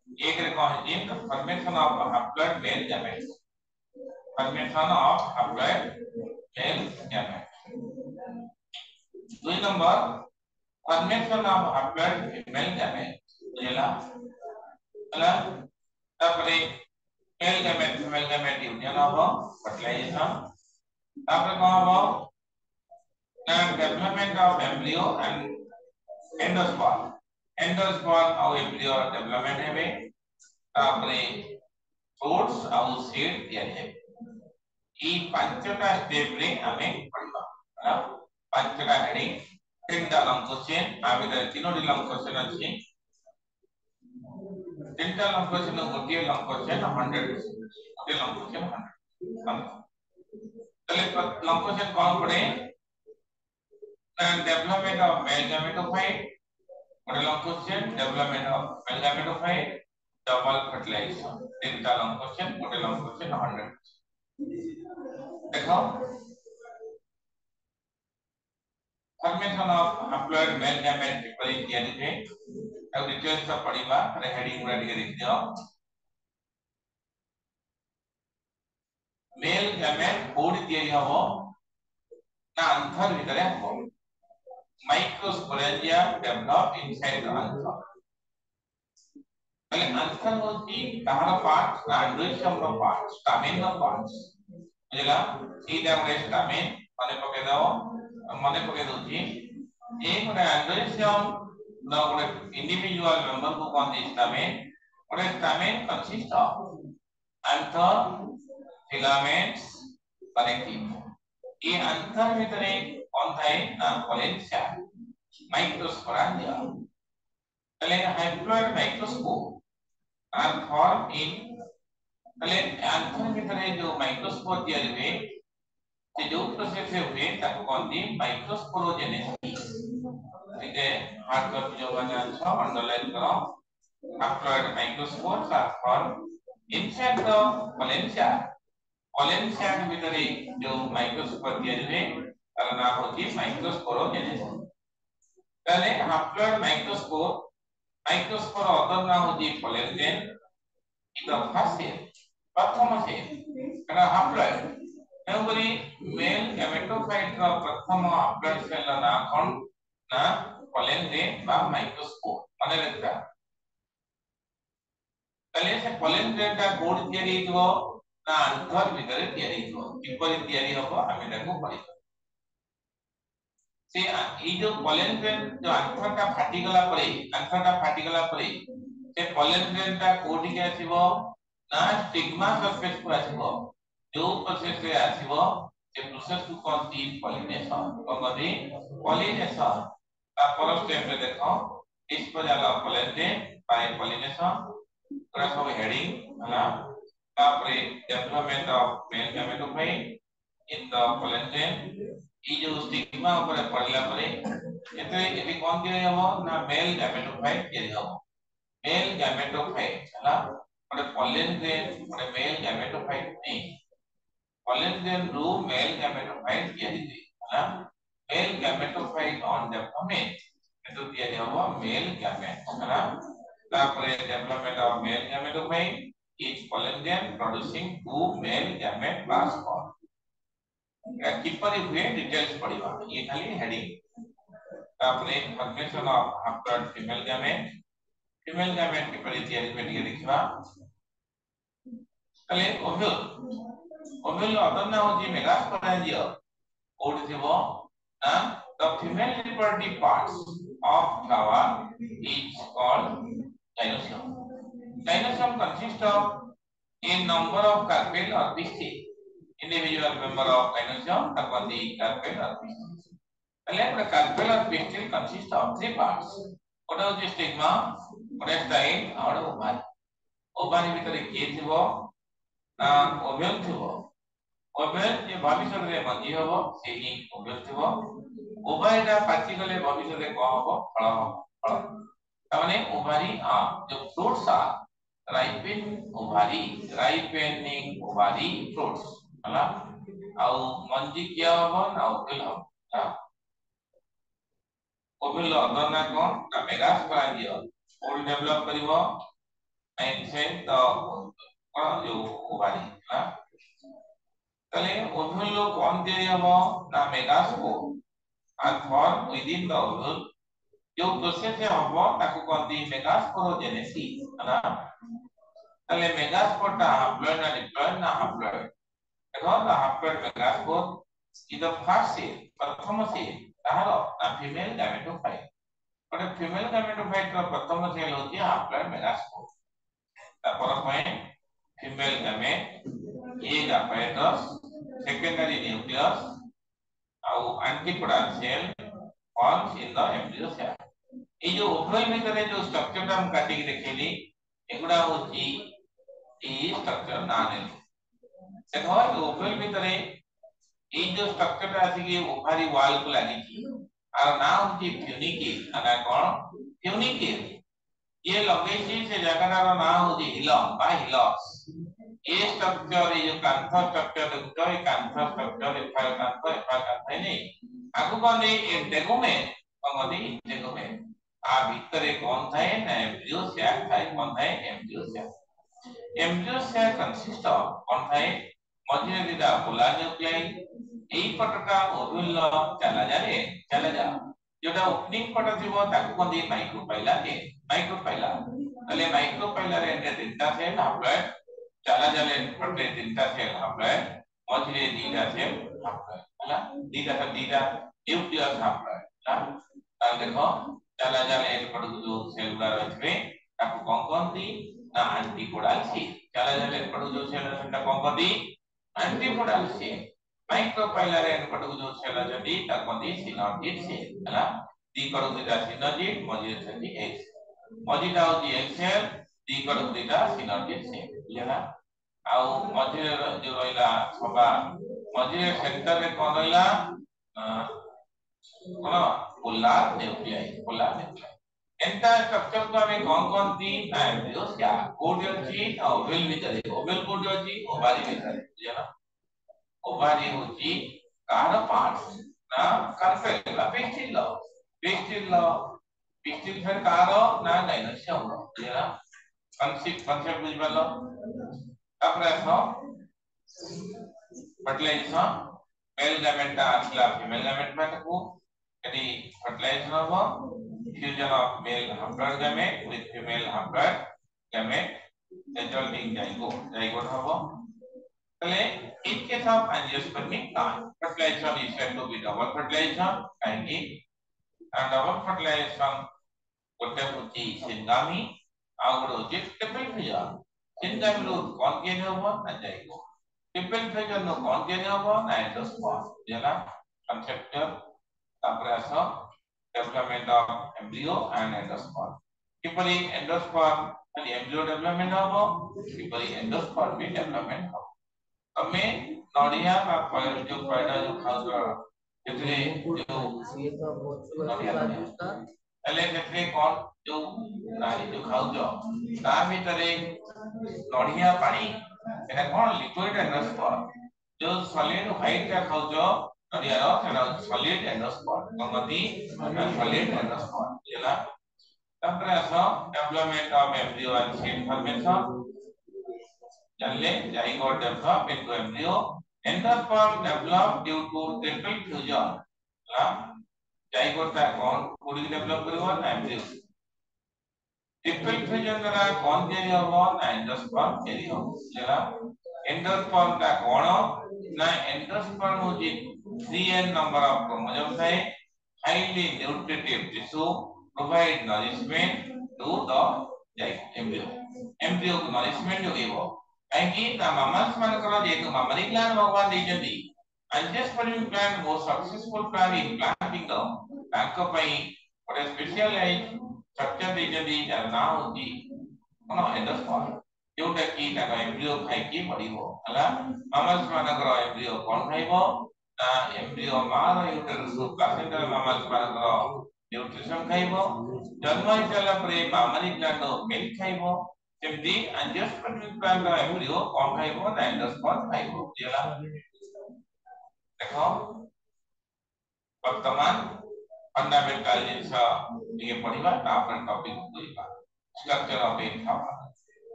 एक in the formation of haploid male gametes. Formation of haploid male gametes. 2 number formation of haploid female gametes. बुझला ହେଲା तापरे male gamete female gamete union हो fertilization तापरे कौन हो development of embryo and endosperm और embryo development है तापरे फ्रूट्स और सीड दिया जाए ई पांचटा स्टेप रे हमें पढ़िबा है पांचटा हेडिंग तीनटा लॉन्ग क्वेश्चन आबे तीनोटी लॉन्ग क्वेश्चन अछि तीनटा लॉन्ग क्वेश्चन गोटे लॉन्ग क्वेश्चन 100 गोटे लॉन्ग क्वेश्चन 100 चले लॉन्ग क्वेश्चन कौन पढ़े डेवलपमेंट ऑफ मेल gametophyte गोटे long question development of mail gametophyte double fertilization तीनटा लॉन्ग क्वेश्चन गोटे लॉन्ग क्वेश्चन 100 देखो formation of haploid male gamete किपरि तयारी है अब डिटेल्स सब पढिबा रे हेडिंग गुडा टिके देखि दियो मेल gamete कोडी तयारी हबो ना अंतर भितरे हबो microsporangia develop inside the anther तले आंसर होची कहार पार्ट ना एंडोइशियम रो पार्ट स्टामेन रो पार्ट्स बुझला सीधा गोटे स्टामेन मने पके दोची एक गोटे एंडोइशियम नो गोटे इंडिविजुअल मेंबर को कहते स्टामेन गोटे stamen consist of anther filaments connective ये anther भितरे कौन थाए ना पोलेंशिया माइक्रोस्पोरांजिया तले हाइप्लॉइड माइक्रोस्कोप आर फॉर्म इन तले anther भितरे जो माइक्रोस्कोप दिया हुए से जो प्रोसेस से हुए ताको कहते माइक्रोस्पोरोजेनेसिस इसे हार्ड कॉपी जो बना अच्छा अंडरलाइन करो haploid microscope are form inside the polentia भितरे जो माइक्रोस्कोप दिया हुए तार नाम होची माइक्रोस्पोरोजेनेसिस तले हाइप्लॉइड माइक्रोस्कोप अदर नाम होची पोलेंजेन द फर्स्ट प्रथम से कना हाइप्लॉइड तेबरी मेल गैमेटोफाइट का प्रथम हाइप्लॉइड सेल ना कोन ना पोलेंजेन बा माइक्रोस्कोप माने रखता तले से पोलेंजेन का कोड तयारी हितो ना अंतर भितरे तयारी हितो किपरि तयारी हबो आमे ताको पढिबो से ई जो पोलेंजेन जो अंतर का फाटी गला परे से पोलेंजेन का कोडी के आसीबो ना स्टिग्मा सरफेस को आसीबो जो प्रोसेस से आसीबो से प्रोसेस को कहती पॉलिनेशन कहती पॉलिनेशन ता पर स्टेप रे देखो इस पर जाला पोलेंजेन बाय पॉलिनेशन पूरा सब हेडिंग हला तापरे development of male gametophyte in the pollen grain ई जो स्टिग्मा ऊपर पड़ला परे एते एबी कोन के हबो ना मेल गैमेटोफाइट के हबो मेल गैमेटोफाइट हला ओटे पोलेंजेन ओटे मेल गैमेटोफाइट नहीं पोलेंजेन रू मेल गैमेटोफाइट के दिली हला मेल गैमेटोफाइट ऑन डेवलपमेंट एतो के हबो मेल गैमेट हला तापरे development of male gametophyte each pollen producing two male gamete plus sperm या किपरि हुए डिटेल्स पढिबा ये खाली हेडिंग तापरे फॉर्मेशन ऑफ हाइप्लॉइड फीमेल गैमेट किपरि तयारी पेटिके देखिबा तले ओव्यूल अदर ना होची मेगास्पोरेंजिया कोड थिबो ना the female reproductive parts of flower is called gynoecium gynoecium consists of a number of carpel or pistil individual member of gynoecium are called the carpel or pistil the carpel or pistil consists of three parts what is the stigma what is style और ovary भितरे के थिबो ना ovule थिबो ovule जे भविष्य रे मंजी हबो सेही ओव्यूल थिबो ओभारी दा पाची गले भविष्य रे को हबो फल ताने ओभारी जो fruits are ripening ovary fruits हला आउ मंजी किया हबो ना ओव्यूल हबो ओव्यूल अदर ना कोन ना मेगास्पोरेंजिया ओल डेवलप करिवो एंड से द जो ओभारी हला तले ओव्यूल लो कोन दे हबो ना megaspore and form within the ovule जो प्रोसेस है हबो ताको कहती मेगास्पोरोजेनेसिस हला तले मेगास्पोर ता हाइप्लॉइड ना डिप्लॉइड ना हाइप्लॉइड देखो the haploid megaspore is the first cell प्रथम सेल तारो ना female gametophyte but female gametophyte रो प्रथम सेल होती है हाइप्लॉइड मेगास्पोर तापर पॉइंट फीमेल गैमेट ए गैमेटस सेकेंडरी न्यूक्लियस आउ antipodal cell forms in the embryo cell ए जो ओवल भितरे जो स्ट्रक्चर हम काटी के देखिली एगुडा होची ई स्ट्रक्चर ना ने देखो ओवल भितरे ए जो स्ट्रक्चर आसी के ओभारी वॉल को लागी थी और ना होची फ्यूनिकेल अना कोन फ्यूनिकेल ये लोकेशन से जगह रो ना होची हिलम बा हिलस ये स्ट्रक्चर ये जो कांथर स्ट्रक्चर देखो ये कांथर स्ट्रक्चर एफार कांथर नहीं आगु कोनी इंटेगोमेन कोनी इंटेगोमेन आ भीतरे कोन थाए ना एम्ब्रियो सैक थाए कोन थाए एम्ब्रियो सैक कंसिस्ट ऑफ कोन थाए मझे दिदा पोला न्यूक्लियाई एई पटका ओव्यूल चला जा जोटा ओपनिंग पट थिबो ताको कोनी माइक्रोफाइला তাহলে মাইক্রোপাইলার এন্ডে তিনটা সেল হ্যাপ্লয়েড চালা জালে পড়তে তিনটা সেল হ্যাপ্লয়েড মঝিরে দুইটা সেল হ্যাপ্লয়েড ହେଲା দুইটা নিউক্লিয়াস হ্যাপ্লয়েড তাহলে দেখো চালা জালে এরপটକୁ ଯୋଉ ସେଲ୍ ଗୁଡା ରହିଥିବେ ତାକୁ କଣ କହନ୍ତି ନା ଆଣ୍ଟିପୋଡାଲ ସେଲ୍ ଚାଲା ଜାଲେ ଏରପଟକୁ ଯୋଉ ସେଲ୍ ସେଟା କଣ କହନ୍ତି ଆଣ୍ଟିପୋଡାଲ ସେଲ୍ ମାଇକ୍ରୋପାଇଲାର ଏରପଟକୁ ଯୋଉ ସେଲ୍ ଅଛନ୍ତି ତାକୁ କହନ୍ତି ସିନର୍ଜିଡ୍ ସେଲ୍ ହେଲା ଦି କଡକୁ ଦିଟା ସିନର୍ଜିଡ୍ ମଝିରେ ଅଛନ୍ତି ଏକ୍ସ ମଝିଟା ହଉଛି ଏକ୍ସ ସେଲ୍ ଦି କଡକୁ ଦିଟା ସିନର୍ଜିଡ୍ ସେଲ୍ ବୁଝିଲା ଆଉ ମଝିରେ ଯୋଉ ରହିଲା ସଭା ମଝିରେ ସେଣ୍ଟରରେ କଣ ରହିଲା କଣ পোলার নিউক্লিয়াই एंटा स्ट्रक्चर को हमें कौन कौन दी ना एम्ब्रियोस क्या कोड अछि ओवल ভিতরে ओवल कोड अछि ओवारी ভিতরে বুঝলা ओवारी होची कार पार्ट ना कार्पेल ला पिस्टिल फिर कार ना डायनोसियम बुझला कॉन्सेप्ट बुझ पालो तापर आसो फर्टिलाइजेशन मेल गामेट ता आसला फीमेल गामेट को यदि फर्टिलाइजेशन हो fusion of male haploid gamete with female haploid gamete resulting zygote hobo tale in case of angiospermic plant fertilization is said to be double fertilization and double fertilization gote hochi syngami ଆଉ ଗୋଟେ hochi triple fission syngami ରୁ କଣ ତିଆରି ହବ ନା zygote triple fission ରୁ କଣ ତିଆରି ହବ ନା endosperm ହେଲା conceptual ତାପରେ ଆସ development of embryo and endosperm किपरि endosperm खाली embryo development हो किपरि endosperm भी development हो तमे नडिया बा फल जो पैडा जो खाउछो एतरे जो एले एतरे कोन जो नारी जो खाउछो ता भीतरे नडिया पानी एटा कोन लिक्विड endosperm जो सॉलिड व्हाइट का खाउछो नडिया रो सेटा सॉलिड endosperm कमती सॉलिड endosperm जेला तापर आसो development of embryo and cell formation जानले zygote develop into embryo endosperm develop due to triple fusion ला zygote ता कौन कोडी डेवलप करबो ना एम्ब्रियो ट्रिपल फ्यूजन द्वारा कौन तैयारी होबो ना एंडोस्पर्म तैयारी होबो जेला एंडोस्पर्म का कोण ना endosperm होजी 3n number of chromosomes है highly nutritive tissue provide nourishment to the embryo को nourishment जोगेबो काहेकि ना mammals मानकर जेतु mammary gland भगवान देजंदी angiospermic gland most successful gland in planting the ताको पई और स्पेशलाइज स्ट्रक्चर देजंदी जार ना होती कोन एंडोस्पर्म जोटा की ताको एम्ब्रियो खाइकी पड़िबो हला mammals मानकर एम्ब्रियो कोन खाइबो ना एम्ब्रियो मार यूट्रस प्लासेंटा mammals मानकर न्यूट्रिशन खाइबो जन्म होला परे mammary gland मिल्क खाइबो जेमती angiospermic gland एम्ब्रियो कोन खाइबो ना एंडोस्पर्म खाइबो जेला देखो वर्तमान फंडामेंटल जिंस ये पढ़िबा तापर टॉपिक पढ़िबा स्ट्रक्चर ऑफ ए फ्लावर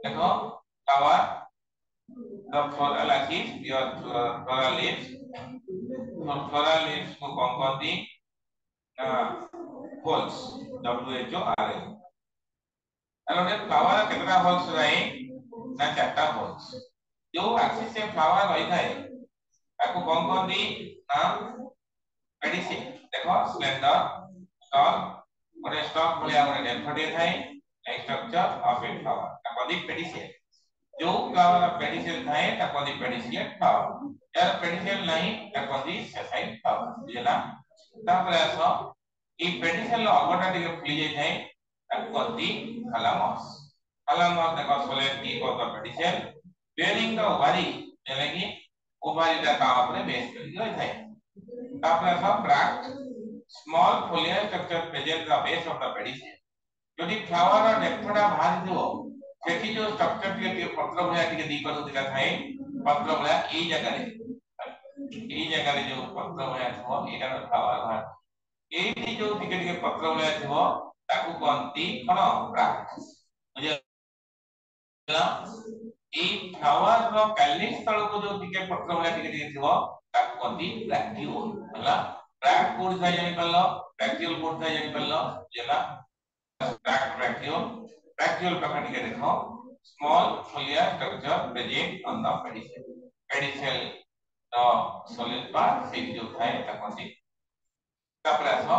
देखो flower the floral axis or floral leaves को कौन कौन दी whorls W H O R L अरे फ्लावर कितना होल्स रहे ना चारटा होल्स जो एक्सिस से फ्लावर रही था ताको कौन कौन दी ना पेडिसेल देखो स्लेंडर स्टॉक और स्टॉक भलिया और डेफोडिल है स्ट्रक्चर ऑफ ए फ्लावर ताको दी पेडिसेल जो फ्लावर पेडिसेल था ताको दी पेडिसिलेट फ्लावर यार पेडिसेल नहीं ताको दी सेसाइल फ्लावर बुझला तापर आसो ई पेडिसेल अगटा टिके फुली जाय थाए ताको दी थैलामस देखो सोलेट की को पेडिसेल बेरिंग द ओवरी यानी कि ओवरी दा का ऊपर बेस कर होय थाए तापर आसो bract small फोलियर structure present the base of the pedicel यदि फ्लावर डेफोडा बाहर दियो सेठी जो स्ट्रक्चर के पत्र भया टिके दी कर दिला थाए पत्र भया ए जगह रे जो पत्र भया थो एटा फ्लावर बाहर एठी जो टिके टिके पत्र भया थो ताकू कोंती कोन ब्रैक्ट बुझला ए फ्लावर रो कैलिक्स तळ को जो टिके पत्र भया टिके थो ताकू कोंती ब्रैक्टियोल हला ब्रैक्ट कोड थाय जानि परलो ब्रैक्टियोल कोड थाय जानि परलो जेला ब्रैक्टियोल Actual packet के देखो small foliar structure present on the pedicel. Pedicel the solid part से जो है तकनीक तपरासो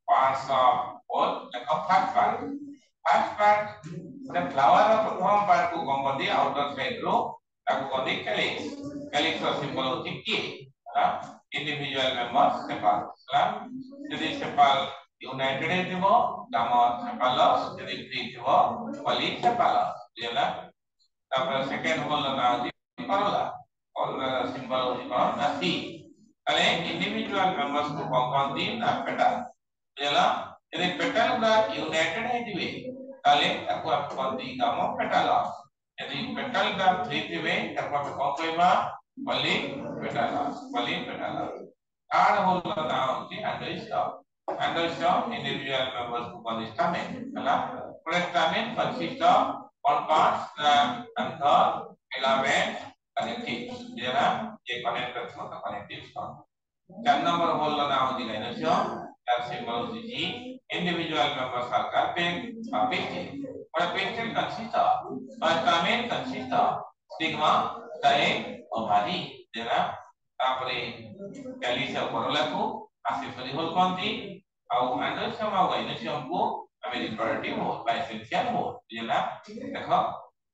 parts of all the first part. First part the flower of प्रथम part को कौन कहते हैं outer side रो ताको कहते हैं calyx. Calyx का symbol होती है के ना individual members sepals ना यदि sepal united ହେଇଥିବ ଆମ ସେପାଲସ୍ ଯଦି ଫ୍ରି ଥିବ ପଲିସେପାଲସ୍ ବୁଝିଲା ତାପରେ ସେକେଣ୍ଡ ହୋଲ ନା ଅଛି କରଲା କରଲା ସିମ୍ବଲ ହଉଛି କଣ ନା ସି ତାହେଲେ ଇଣ୍ଡିଭିଜୁଆଲ ମେମ୍ବର୍ସ କୁ କଣ କହନ୍ତି ନା ପେଟାଲ ବୁଝିଲା ଯଦି ପେଟାଲ ଗୁଡା ୟୁନାଇଟେଡ ହେଇଥିବେ ତାହେଲେ ତାକୁ ଆମେ କହନ୍ତି ଆମ ପେଟାଲସ୍ ଯଦି ପେଟାଲ ଗୁଡା ଫ୍ରି ଥିବେ ତାକୁ ଆମେ କଣ କହିବା ପଲି ପେଟାଲସ୍ ଥାର୍ଡ ହୋଲ ନା ହଉଛି ଆଣ୍ଡୋଇଷ୍ଟମ୍ Androgyne individual members who call stamen. For stamen consists of one parts and the filament connectives. ये connect करते हैं तो connectives का. 4 number whole ना होती है gynoecium. That symbol होती है individual members are carpet or pistil. For pistil consists of stamen consists of stigma, style, ovary. तापरे कैलिस और कोरोला को accessory होल कौनती ଆଉ ଆଣ୍ଡୋଇସିୟମ ଆଉ ଗାଇନୋସିୟମ କୁ ଆମେ ରିପ୍ରଡକ୍ଟିଭ ହୋଲ ବା ଏସେନ୍ସିଆଲ ହୋଲ ବୁଝିଲା ଦେଖ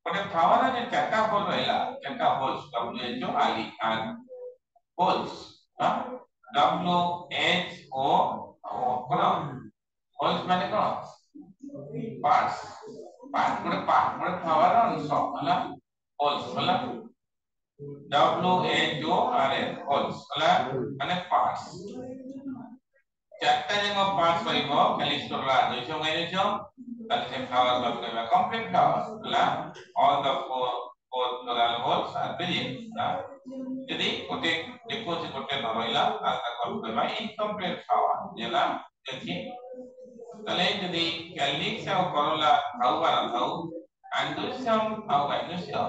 ଗୋଟେ ଫ୍ଲାୱାର ରେ ଚାରଟା ହୋଲ ରହିଲା ଚାରଟା ହୋଲ୍ସ WHO ଆଲି ଆନ୍ ହୋଲ୍ସ WHO କୋନ ହୋଲ୍ସ ମାନେ କଣ ପାର୍ଟସ ପାର୍ଟ ଗୋଟେ ଫ୍ଲାୱାର ଅଂଶ ହେଲା ହୋଲ୍ସ ହେଲା WHORS ହୋଲ୍ସ ହେଲା ମାନେ ପାର୍ଟସ चारटा जगह पांच परिबो कैलिस्टोला दोइसो गाइनेसियम ताले से फ्लावर का कहबा कंप्लीट फ्लावर हला all the four floral whorls are present यदि कोटे डिपोजिट कोटे न रहिला ताका कहबा इनकम्प्लीट फ्लावर जेला देखि ताले यदि कैलिक्स और कोरोला थाउ बा न थाउ एंडोसियम और गाइनेसियम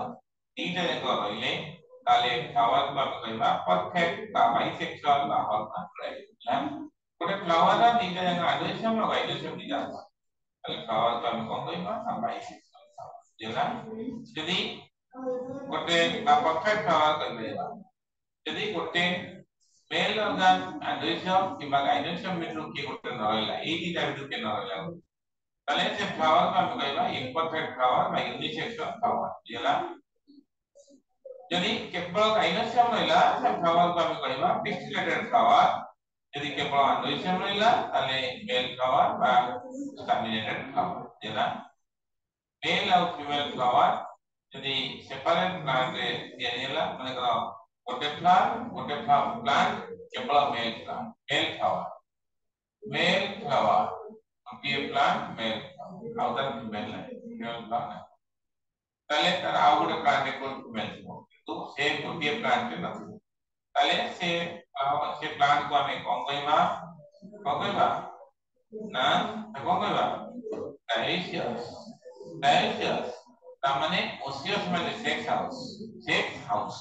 तीनटा जगह रहिले ताले फ्लावर का कहबा परफेक्ट बा बाइसेक्सुअल बा हॉर्मोनल ଗୋଟେ ଫ୍ଲାୱାର ର ଦିଟା ଯାକ ଆଣ୍ଡୋଇସିୟମ ଆଉ ଗାଇନୋସିୟମ ଦିଟା ଅଛି ତାହେଲେ ଫ୍ଲାୱାର କୁ ଆମେ କଣ କହିବା ନା ବାଇସେକ୍ସୁଆଲ ଫ୍ଲାୱାର ଯଦି ଗୋଟେ ବା ପରଫେକ୍ଟ ଫ୍ଲାୱାର କହିପାରିବା ଯଦି ଗୋଟେ मेल ऑर्गन एंडोइसियम किबा गाइनोसियम मिट्रो के गोटे न रहला ए दिटा बिटु के न रहला ताले से फ्लावर को हम कहबा इम्परफेक्ट फ्लावर बा यूनिसेक्सुअल फ्लावर जेला यदि केवल गाइनोसियम रहला से फ्लावर को हम कहबा पिस्टिलेटेड फ्लावर यदि केवल एंडोइसियम रहला ताले मेल फ्लावर बा स्टैमिनेटेड फ्लावर जेला मेल और फीमेल फ्लावर यदि सेपरेट प्लांट रे दियाला माने करो गोटे प्लांट केवल मेल फ्लावर गोटे plant male flower outer female plant ताले तार आउ गोटे प्लांट को फीमेल तो से गोटे प्लांट न ताले से प्लांट को हमें कौन कहबा ना कौन कहबा डायोसियस ता माने ओसियस माने सेक्स हाउस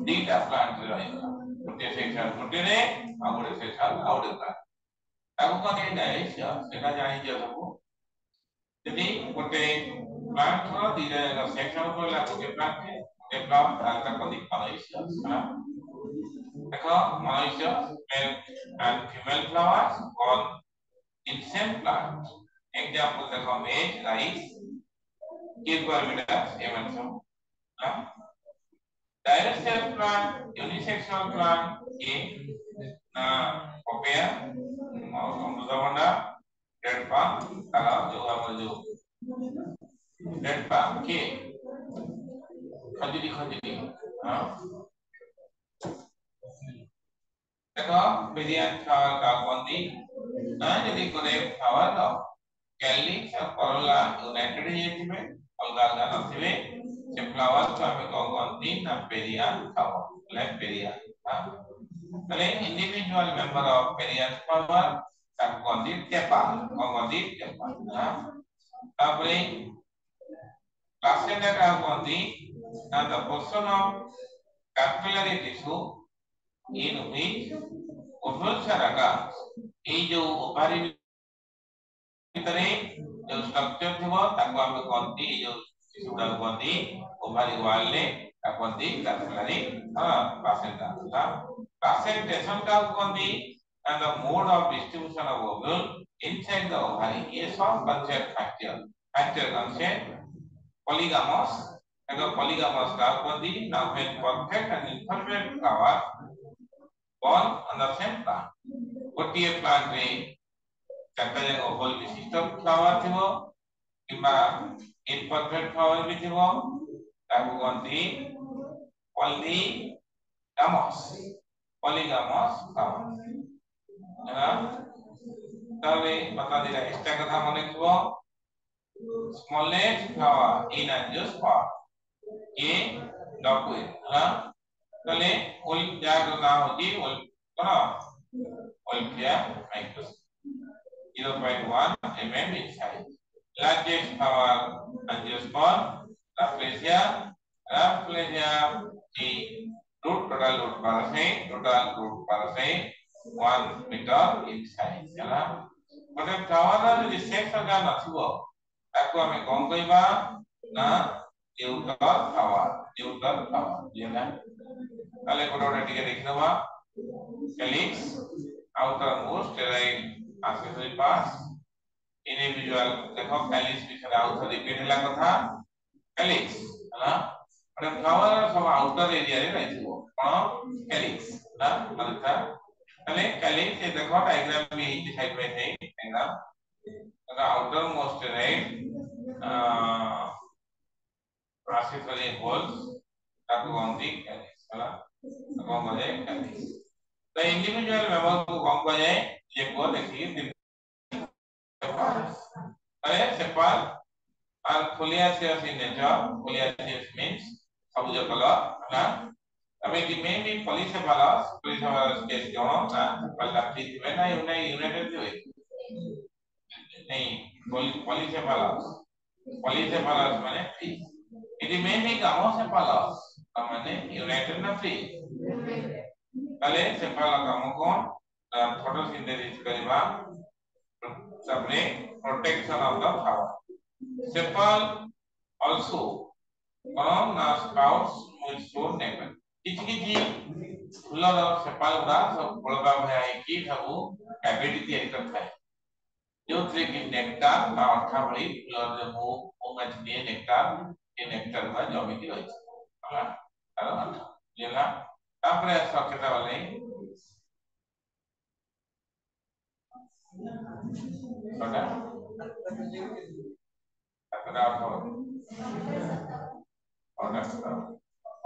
दीटा प्लांट रहइला गोटे सेक्शन गोटे रे आ गोटे सेक्शन आउटे प्लांट ताको कहते डायोसियस सेटा जानि जे सब यदि गोटे प्लांट रो दीटा सेक्शन होला गोटे प्लांट आलका कदी डायोसियस ना देखो monoecious male and female flowers on in same plant example देखो maize rice cucurbitacea emenso डायरेक्शियल प्लांट यूनिसेक्सुअल प्लांट ए ना पपेया अमृतभंडा रेड पाम ताला जो हमर जो रेड पाम के खजूरी हां देखो बेरियन फ्लावर का कोंदी ना यदि कोने फ्लावर नो कैलिक्स और कोरोला यूनाइटेड हेतिबे अलगा अलगा नथिबे से फ्लावर को हमें कोंदी ना पेरियन फ्लावर लाइक पेरियन तले इंडिविजुअल मेंबर ऑफ पेरियन फ्लावर ताको कोंदी टेपाल तापरे प्लासेंटा का कोंदी ना the portion of capillary tissue in which ovule saraka ei jo ovari ଭିତରେ ଯୋଉ ଷ୍ଟ୍ରକ୍ଚର ଥିବ ତାକୁ ଆମେ କହନ୍ତି ଯୋଉ ଟିସୁଟାକୁ କହନ୍ତି ଓଭାରି ୱାଲ୍ ରେ ତାକୁ କହନ୍ତି କ୍ୟାପିଲାରି ପ୍ଲାସେଣ୍ଟା ପ୍ଲାସେଣ୍ଟେସନ ଟାକୁ କହନ୍ତି and the mode of distribution of ovule inside the ovary is some concept factor concept polygamous and the polygamous ଟାକୁ କହନ୍ତି now when perfect and imperfect flower born on the same plant ଗୋଟିଏ plant ରେ चारटा जगह Oval विशिष्ट flower थिबो किबा imperfect flower भी थिबो ताकू गंती पॉलीगामस फ्लावर है तबे बता दिला एक्स्ट्रा कथा मने थिबो स्मॉलेस्ट फ्लावर इन एंजियोस्पर्म ये डॉक्टर है तले ओल जाग ना होती ओल कोन ओल्फिया microscope 0.1 mm in size. Largest flower angiosperm, Rafflesia the total root parasite 1 meter in size. है गोटे फ्लावर रो जे सेक्स organ नथिबो ताको हमें कोन कहबा ना न्यूट्रल फ्लावर जेना काले कोडोडा टिके देखनबा calyx outermost sterile accessory parts individual देखो calyx विषय आउट रिपीट हला कथा calyx हला बट फ्लावर सब आउटर एरिया रे रहिबो कोन calyx ना मतलब तले calyx ये देखो डायग्राम में इस साइड में है डायग्राम तो outer most sterile accessory holes ताको गंदी calyx हला कौन बोले calyx the individual member को कौन कहा जाए ये को देखिए अरे सेपल और foliaceous in nature foliaceous means सबुज कलर ना अबे दी में भी polycephalous केस क्यों ना पल्ला प्रीति में ना यूनाइटेड हुए नहीं polycephalous माने फ्री इदी में भी gamocephalous माने यूनाइटेड ना फ्री ताले सेपल काम कोन फोटोसिंथेसिस करबा सबने protection of the flower sepal also कोन ना स्पाउट्स विथ शोर नेकल किछि फुलर सेपल गुडा सब फलबा भय कि सबु कैविटी तयारी करथा है जोथरे कि नेक्टार ना अठा भली फुलर जे मो मछली नेक्टार ए नेक्टार बा जमिति होय हला तार अठा जेला तापरे सकेता वाले छोटा तापरे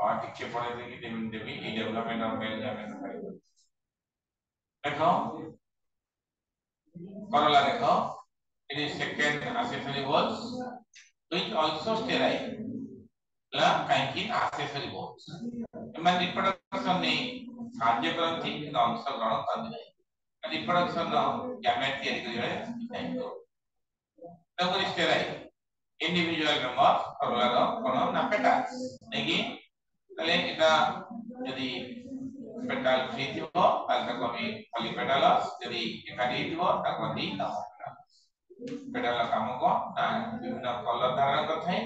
और टिके पड़े देखि देवी ई डेवलपमेंट ऑफ मेल जामेन देखो करला देखो it is second accessory walls which also sterile ला काहे accessory walls एमन रिप्रोडक्शन ने साहाय्य करथि अंश ग्रहण करथि रिप्रोडक्शन नो गैमेट तयारी करिवे नहीं तो तबरी स्टेराइल इंडिविजुअल मेंबर्स करला रो कोन ना पेटाल्स नेकी तले एटा यदि पेटाल फ्री थिबो तालका कमी पॉलीपेटालस यदि एकाडी थिबो ताको दी पेटाल काम को ना विभिन्न कलर धारण करथाय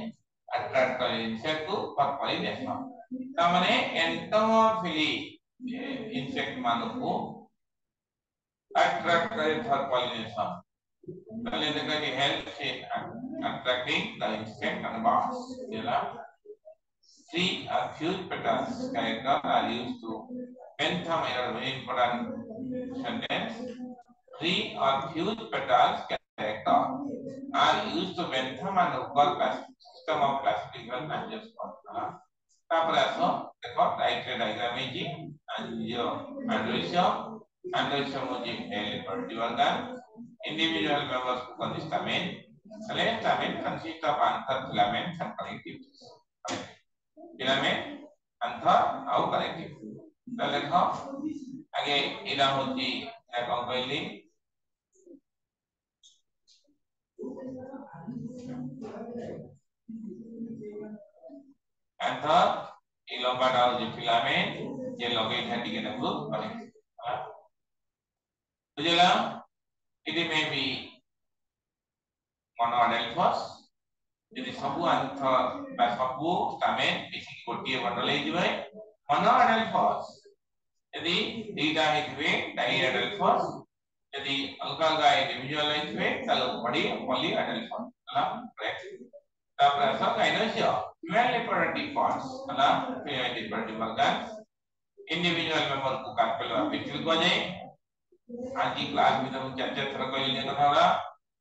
अट्रैक्ट करे इंसेक्ट को फॉर पॉलिनेशन ता माने एंटोमोफिली इंसेक्ट मानो को attract करे for pollination. पहले देखा कि helps in attracting the insect and birds. जेला 3 or fused petals character are used to pentham error very important sentence. 3 or fused petals character are used to pentham and upper system of classification and just तापर आसो देखो right diagram में जी अंजियो Androidsome is a reproductive organ. Individual members who consist of stamen. Stamen consists of anther, filaments, and connectives. Filament, anther, और connective. तो देखो आगे इधर होती है कौन पहली anther, ये लंबा डाल जो filament, ये लगे हैं ठीक है ना group connective. It may be monoadelphous যদি ସବୁ ଆନ୍ଥର ବା ସବୁ ସ୍ଟାମେନ ମିଶିକି ଗୋଟିଏ ବଣ୍ଡଲ ହେଇଯିବେ monoadelphous ଯଦି ଦିଟା ହେଇଥିବେ diadelphous ଯଦି ଅଲଗା ଅଲଗା ଇଣ୍ଡିଭିଜୁଆଲ ହେଇଥିବେ ତାହେଲେ polyadelphous ହେଲା କରେକ୍ଟ ତାପରେ ଆସ ଗାଇନୋସିଆ female reproductive parts ହେଲା female reproductive organs individual member को कार्पेल पिस्टिल को जाए आज की क्लास में हम चर्चा थोड़ा कोई लेना होगा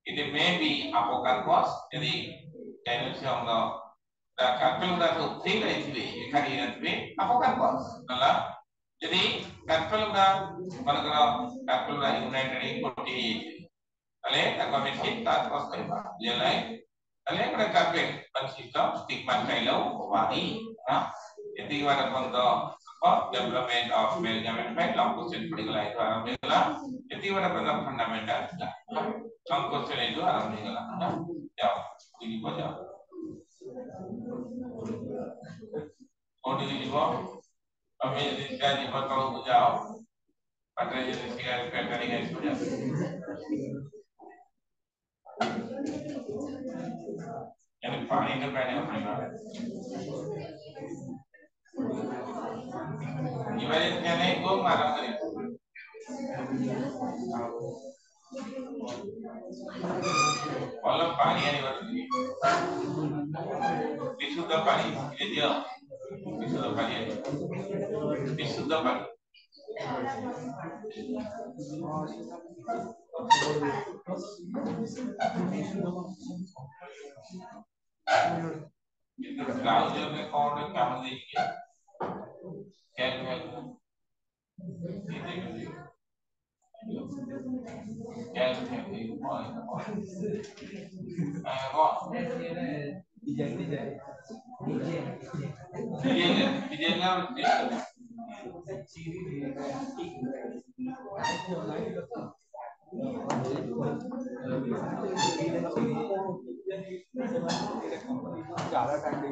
it may be apocarpus यदि गाइनोसियम दा कार्पेल दा तो ठीक है थी एखादी रहते apocarpus होला यदि कार्पेल दा मनकर कार्पेल दा यूनाइटेड कोटी तले ताको मिसिन कार्पस कहबा ये लाइन तले कड़े कार्पेल कंसिस्ट ऑफ स्टिग्मा स्टाइलो ओवारी ना यदि वाला बंद development of male gamete by long question पड़ीगला है तो आराम होगला यदि वाला बंद फंडामेंटल long question है जो आराम होगला ना जाओ इनी को जाओ और दीजिए हमें यदि क्या जीवन का हो जाओ पटरे यदि सिगार पैटर्निंग है हो जाए यानी पानी का पैने अपने इवाले क्या नहीं वो मारा करें वाला पानी आने वाली विशुद्ध पानी ये दिया विशुद्ध पानी विशुद्ध पानी ब्राउज़र में कौन काम देखिए क्या ज़्यादा टाइम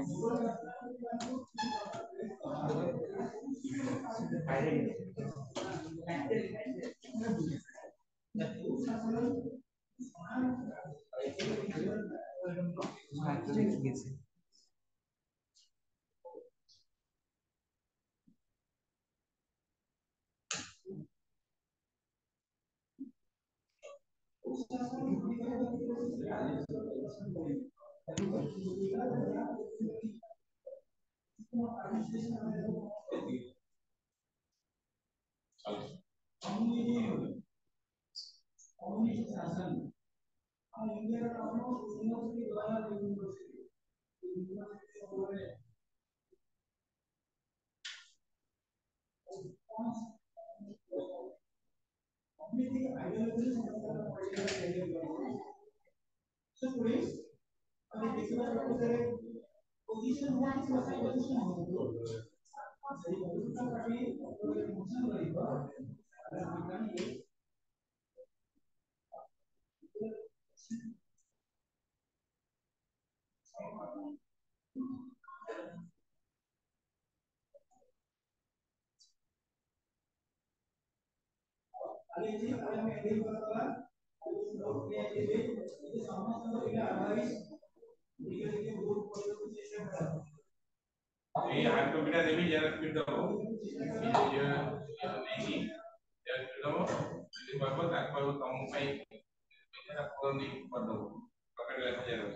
ये आठ को बिना देवी जरा स्पीड दो ये नहीं जरा स्पीड दो यदि बाबा तक बाबा कम पाई जरा कम नहीं कर दो पकड़ ले जरा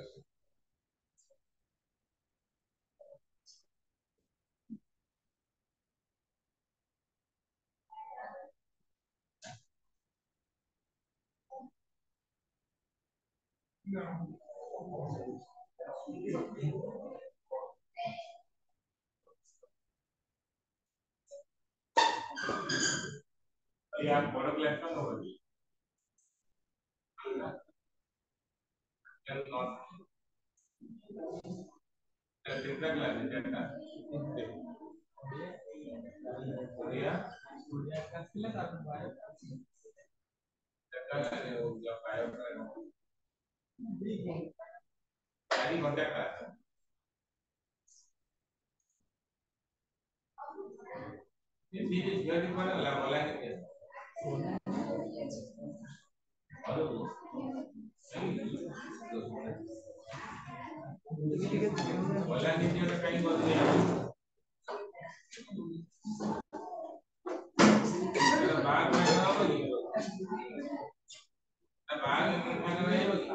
यार बड़ा क्लास का होगा क्या नॉट कितना क्लास है क्या बढ़िया कितना क्लास है वो जब आया सारी कांटेक्ट है ये सीरीज गलती पर ला बोला है और बोला नीति वाला कहीं बोल दिया बाद में ना बोली बाद में नहीं बोली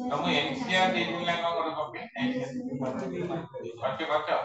kamu yang di nilai kamu kopi baca baca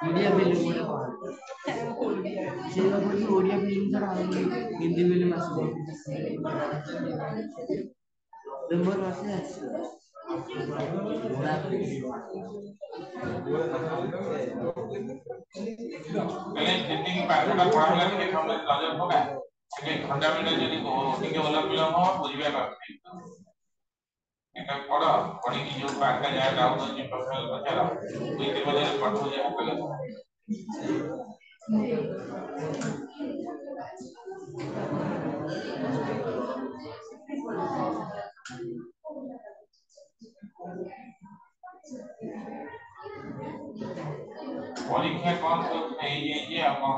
Odia film गोटे से ओडिया फिल्म छाड़ा हिंदी फिल्म आसो नंबर आसे पहले जितनी की पाठटा पढ़ाला के हमने नजर पका से फंडामेंटल जदी को टिके वाला फिल्म हो बुझबे करते এটা পড়া পড়ি কি যে পাঠটা যায় ডাউট হচ্ছে প্রশ্ন পচারা বুঝতে পারলে পাঠ হয়ে যাবে পরীক্ষা কোন এই যে আপন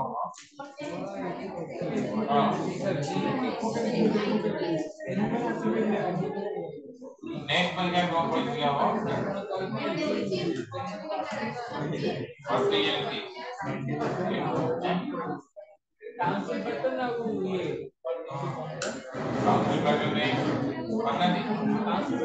नेक्स्ट परीक्षा कौन परीक्षा हो और टीएलटी काउंसिल बटन ना वो ये काउंसिल बटन नहीं पढ़ना नहीं काउंसिल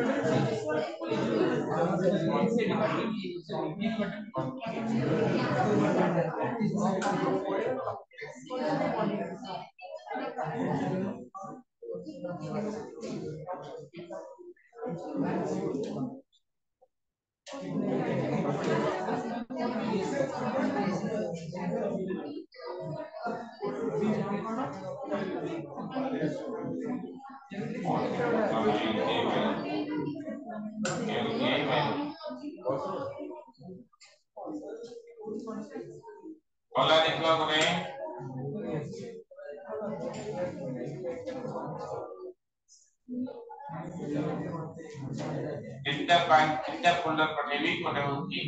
बोला निकला कोने तीनटा फोल्डर पठेली कोने होती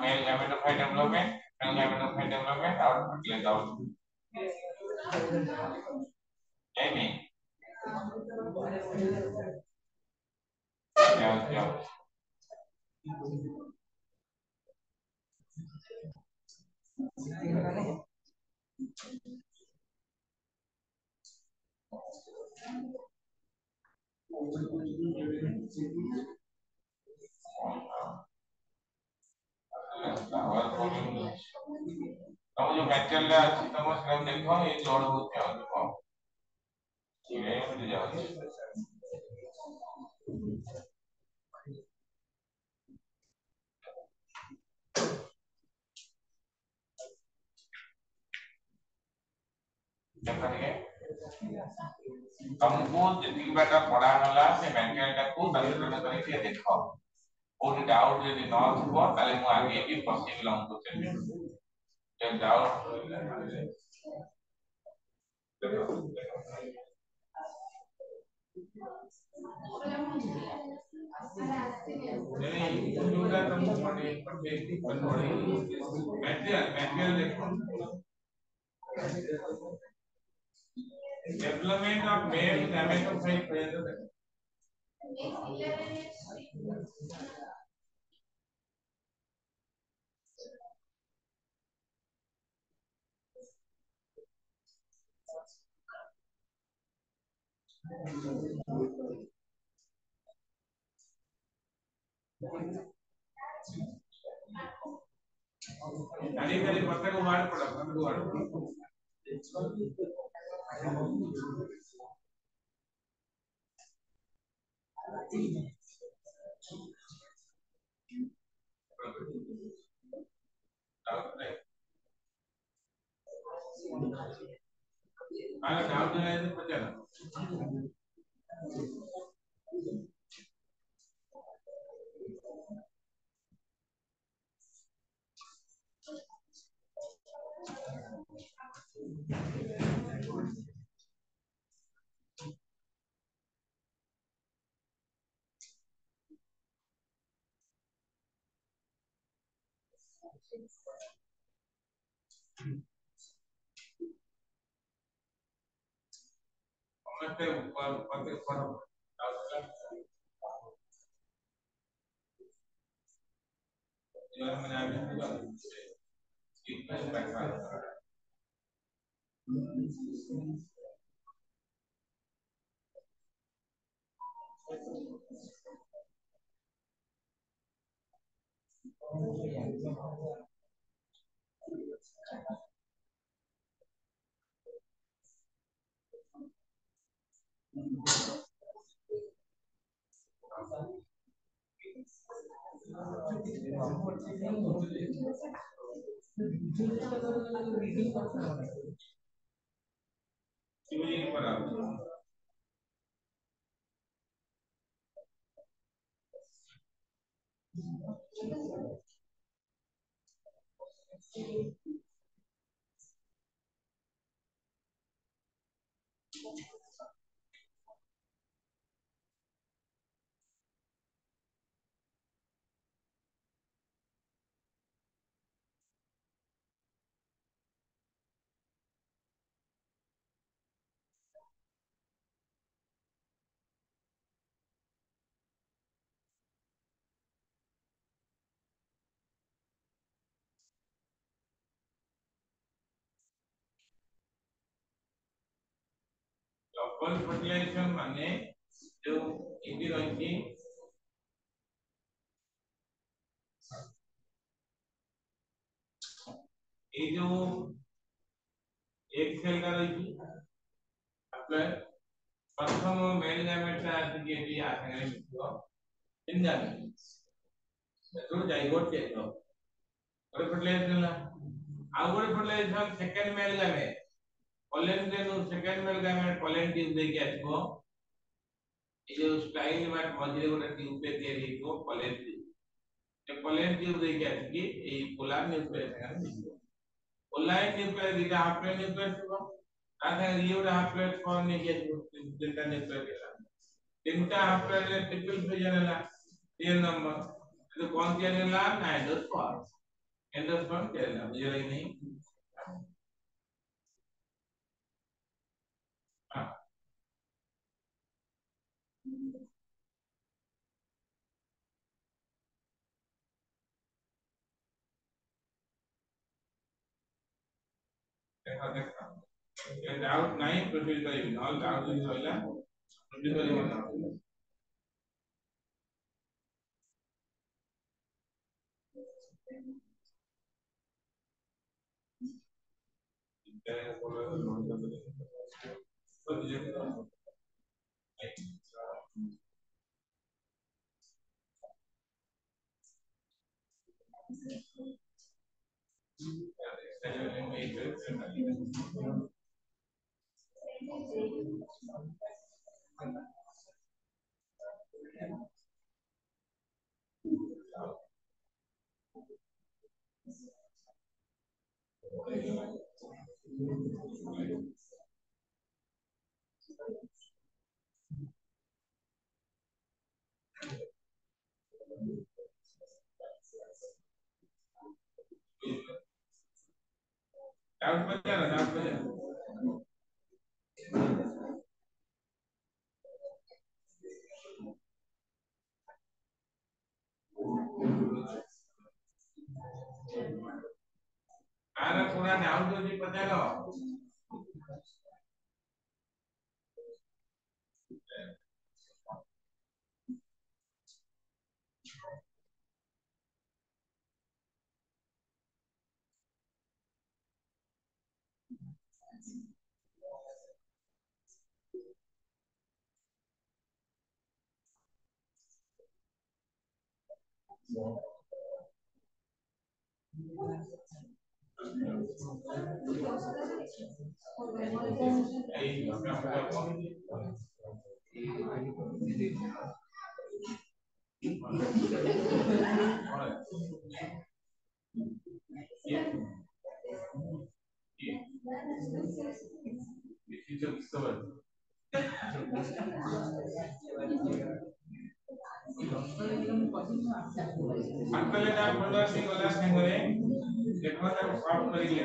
मेल एमिनोफाइट डेवलपमेंट और न्यूक्लिक आउट नहीं क्या तब जो मटेरियल আছে তখন সেটা দেখো এই লোড হচ্ছে দেখো ধীরে ধীরে যাচ্ছে देखिए तुमको जितनी बार पढ़ा होला से मटेरियल को संशोधन करके देखो और डाउट यदि न हो ताले मु आगे भी पॉसिबल हमको चलिए ये डाउट नहीं जोड़ा तुमको पढ़े मटेरियल देखो development of male gametophyte present खाली खाली पत्ता को वाड़ पड़ा पत्ता को वाड़ आला डाउट है तो पचाना प्रत्येक फॉर्म ये मैंने अभी पूरा सीक्वेंस बैकग्राउंड शिवजी पर आप लोकल फर्टिलाइजेशन माने जो इधर रही ये जो एक सेल का रही अपने प्रथम मेल गैमेट से आते हैं कि आते हैं मित्रों इंडिया में तो जाइगोट के तो और फर्टिलाइजेशन ला outer fertilisation second male gamete pollen के नो second male gamete pollen tube दे के आछो ये जो स्टाइल में मझे गोटे ट्यूब पे तैयारी को पोलन ट्यूब ए पोलन ट्यूब दे के आछी ए पोलर न्यूक्लियस है पोलर न्यूक्लियस दिटा हाफ प्लेन न्यूक्लियस को ताथे ये गोटे हाफ प्लेन फॉर्म ने के तीनटा न्यूक्लियस है तीनटा हाफ प्लेन ट्रिपल फ्यूजन है 3 नंबर तो कौन किया गया ना एंडोस्पर्म केला मुझे लगी नहीं हां देखा ये डाउट नहीं प्रोसीड करेंगे ऑल डाउट इज होइला प्रोसीड करेंगे इधर बोलो नोट कर दो तो ये डाउट बचा ना डाउट बचा आना पूरा डाउट जो जी पता लो अंकल डाउट बोला सी गला संगरे देखो तक सॉल्व करी ले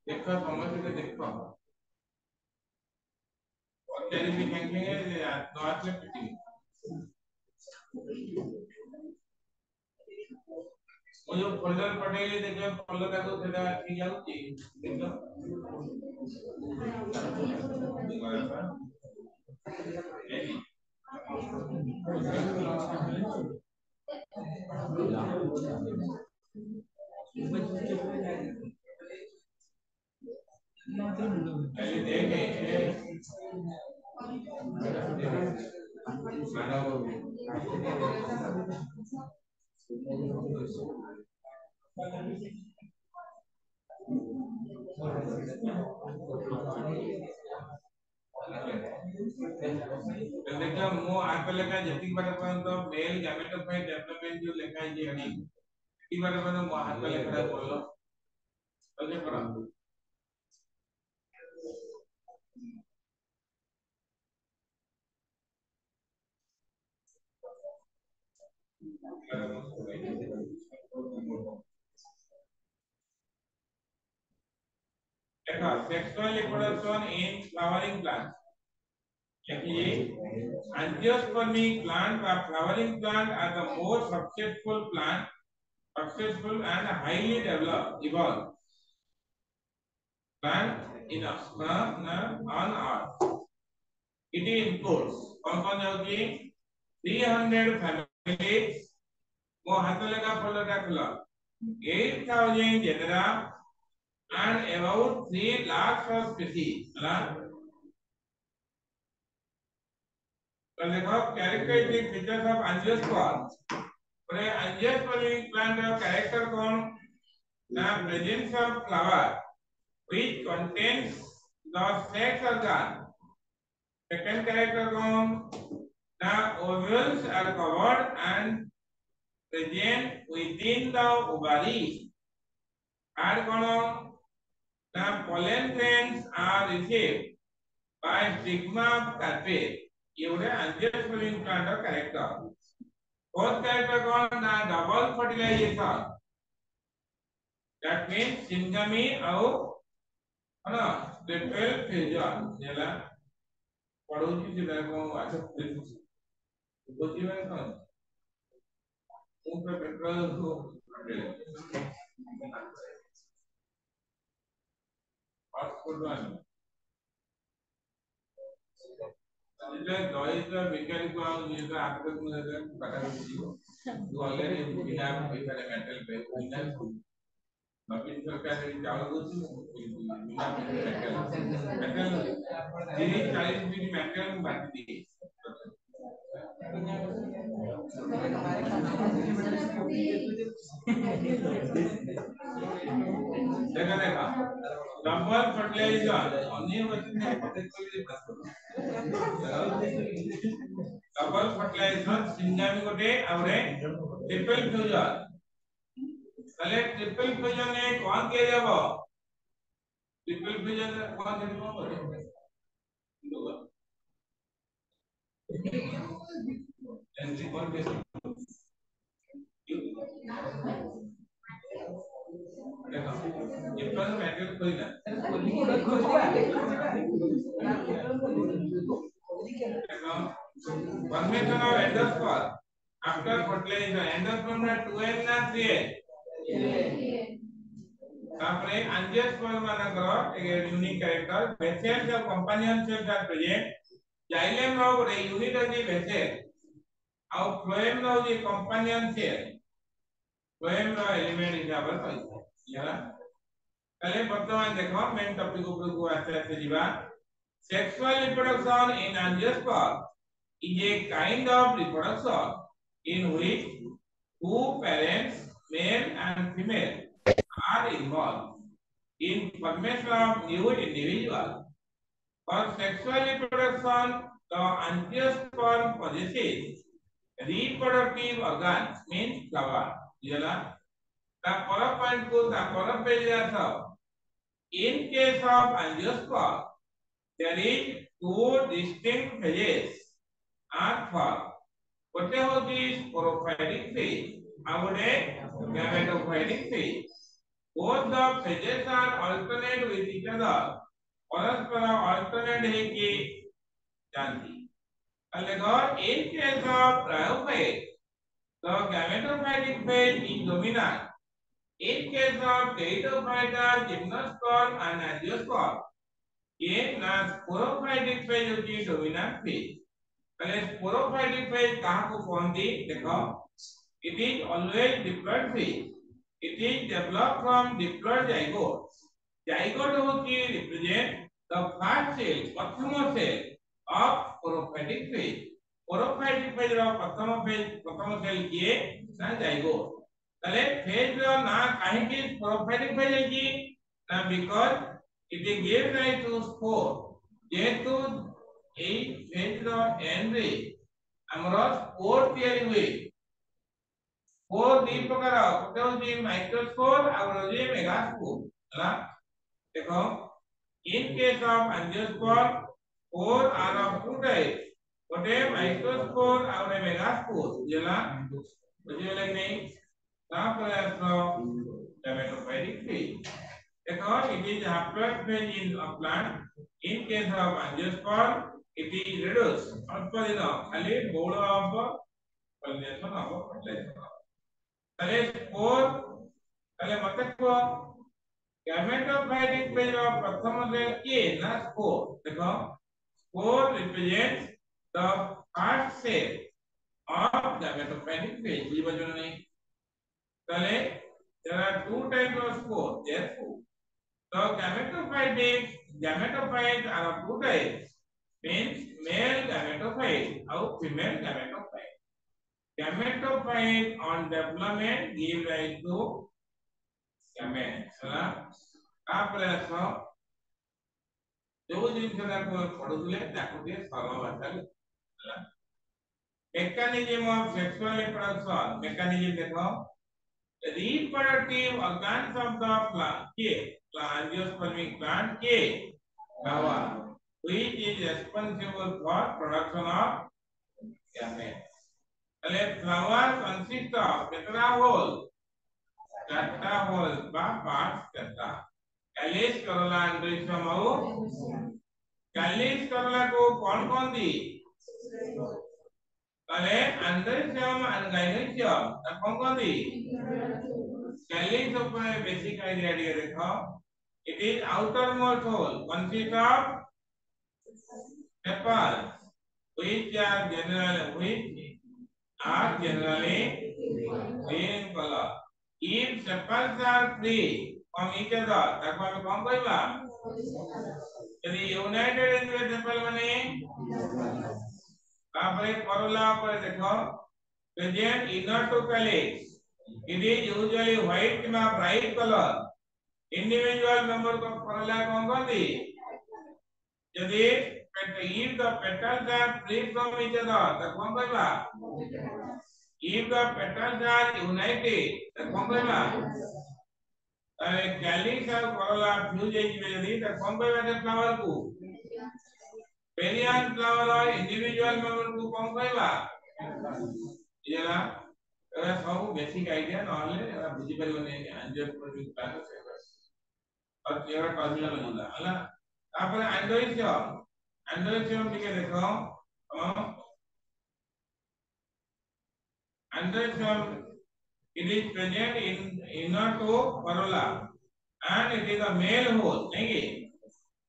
देखो समझ के देखो और तेरी भी कहेंगे नॉट में फिटिंग वो जो फोल्डर पटेले देखो फोल्डर का तो सेटा ठीक जाउची देखो पहले देखे देखो मो आकले का जति बार पर्यंत मेल गैमेटोफाइट डेवलपमेंट जो लिखा है जेडी ई बार पर्यंत मो आकले का बोलो ओके पढ़ा देखो sexual reproduction in flowering plant देखिए angiospermic plant or flowering plant are the most successful and highly developed evolved plant in on earth. It includes कौन जाऊँगी 300 families वो हाथ लगा फॉलो रखला 8,000 genera and about 3 lakhs of species. So देखो characteristic features of angiosperm. For angiospermic plant of character कौन the presence of flower which contains the sex organ. Second character कौन the ovules are covered and present within the ovary. Third कौन the pollen grains are received by stigma of carpet. ये उन्हें angiospermic plant of character. Fourth character कौन the double fertilization. That means syngamy और है ना triple fusion नेला पढ़ोची से देखो आज बुद्धि में कौन ऊपर पेट्रोल को पासपोर्ट वाला इधर दवाई का वैज्ञानिक को ये तो आपको मुझे पता नहीं जो ऑलरेडी बिना मेंटल पे बिना नवीन सरकार ने चालू की बिना मेंटल 40 मिनट मेंटल बात दी देखा डबल फर्टिलाइजेशन अन्य वचन में डबल फर्टिलाइजेशन सिंगामी कोटे आउरे ट्रिपल फ्यूजन तले ट्रिपल फ्यूजन ने कौन किया जाबो ट्रिपल फ्यूजन कौन देखो एंट्री कौन कैसे देखो ये पर मेटल कोई ना formation of endosperm after fertilization endosperm ना 2N ना 3N तापरे angiosperm मानकर एक unique character vessels of companion cells are present xylem रो गोटे यूनिट अछि vessel और phloem रो जे companion cell phloem रो एलिमेंट हिसाब से याला पहले वर्तमान देखो मेन टॉपिक ऊपर को आते जीवा sexual reproduction in angiosperm is a kind of reproduction in which two parents male and female are involved in formation of new individual. For sexual reproduction the angiosperm possesses reproductive organs means flower याला ता पर point को ता पर page जाता in case of angiosperm there is two distinct phases are formed गोटे होती sporophytic phase और गोटे gametophytic phase both the phases are alternate with each other परस्पर alternate है कि जानती अलग in case of bryophyte the gametophytic phase is dominant in case of teratophyte gymnosperm and angiosperm ये ना स्पोरोफाइटिक फेज होती है डोमिनेंट फेज पहले स्पोरोफाइटिक फेज कहाँ को कहती देखो it is always diploid phase it is developed from diploid zygote zygote होती है represent the first cell प्रथम cell of sporophytic phase sporophytic phase ର प्रथम cell किए ना zygote पहले phase ର ना काहे sporophytic phase है कि ना because it gives rise to spore जेहेतु এই phase ର end रे हमरो spore ତିଆରି हुए स्पोर दी प्रकार गोटे होची माइक्रोस्पोर और होची मेगास्पोर हला देखो in case of angiosperm spore are of two type गोटे माइक्रोस्पोर और मेगास्पोर जेला बुझिले कि नहीं तापर आसलो गैमेटोफाइटिक फेज देखो it is haploid phase in a plant in case of angiosperm it is reduced अल्पदिन खाली बहुल of pollination of fertilization तले स्पोर तले मत को गैमेटोफाइटिक फेज रो प्रथम सेल के ना स्पोर देखो spore represents the first cell of gametophytic phase ये बजो नहीं तले there are two types of spore therefore the gametophytes are of two types means male gametophyte और female gametophyte gametophyte on development give rise to gametes है तापर आसो जो जिनसे को पढुले ताको के सरल भाषा है mechanism of sexual reproduction mechanism देखो reproductive organs of the plant के angiospermic plant के flower which is responsible for production of gametes अले फ्लावर कंसिस्ट ऑफ कितना होल चारटा होल बा पांच करता कैलिस करोला एंड्रोइडियम और कैलिस करोला को कौन दी अले एंड्रोइडियम एंड गाइनोइडियम कौन दी कैलिस ऊपर बेसिक आइडिया देखो it is outer most whorl consist of sepals which are generally green in color. If sepals are free from each other, ताको हम कौन कहबा? यदि united in the sepal माने तापरे करोला पर देखो present inner to calyx. It is usually white किंवा bright color. Individual member को करोला कौन कहती? यदि if the petals are free from each other, ताको कौन कहबा? If the petals are united, the congola, calyx और corolla fuse होइबे यदि the congola के flower को पेरियन फ्लावर और इंडिविजुअल मेंबर को कौन कहबा इला एरा सब बेसिक आईडिया नहले एरा बुझी परिबो नै एंजियोस्पर्मिक प्लांट और एरा टर्मिनल होला हला तापर एंडोइडियम दिके देखो एंडोइडियम it is present in inner to corolla and it is a male hole नहीं कि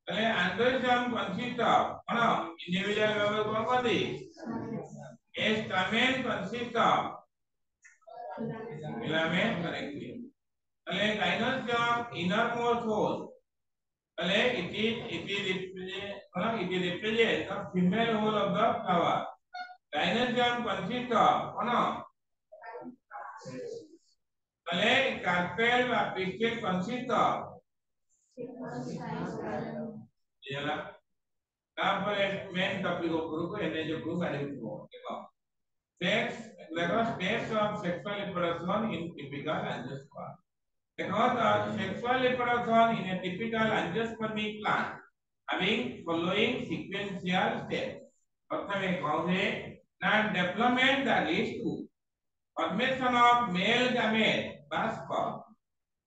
पहले एंडोइडियम consists of कौन इंडिविजुअल मेंबर कौन कहती a stamen consists of filament correctly पहले gynoecium innermost hole पहले it is represent the female hole of the flower gynoecium consists of कौन पहले कार्पेल व पिस्टिल कंसिस्ट ऑफ येला तापर मेन टॉपिक ऊपर को एने जो को गाड़ी को देखो steps of sexual reproduction in typical angiosperm देखो the sexual reproduction in a typical angiospermic plant having following sequential steps प्रथमे कहबे Now development that leads to formation of male gamete বা sperm.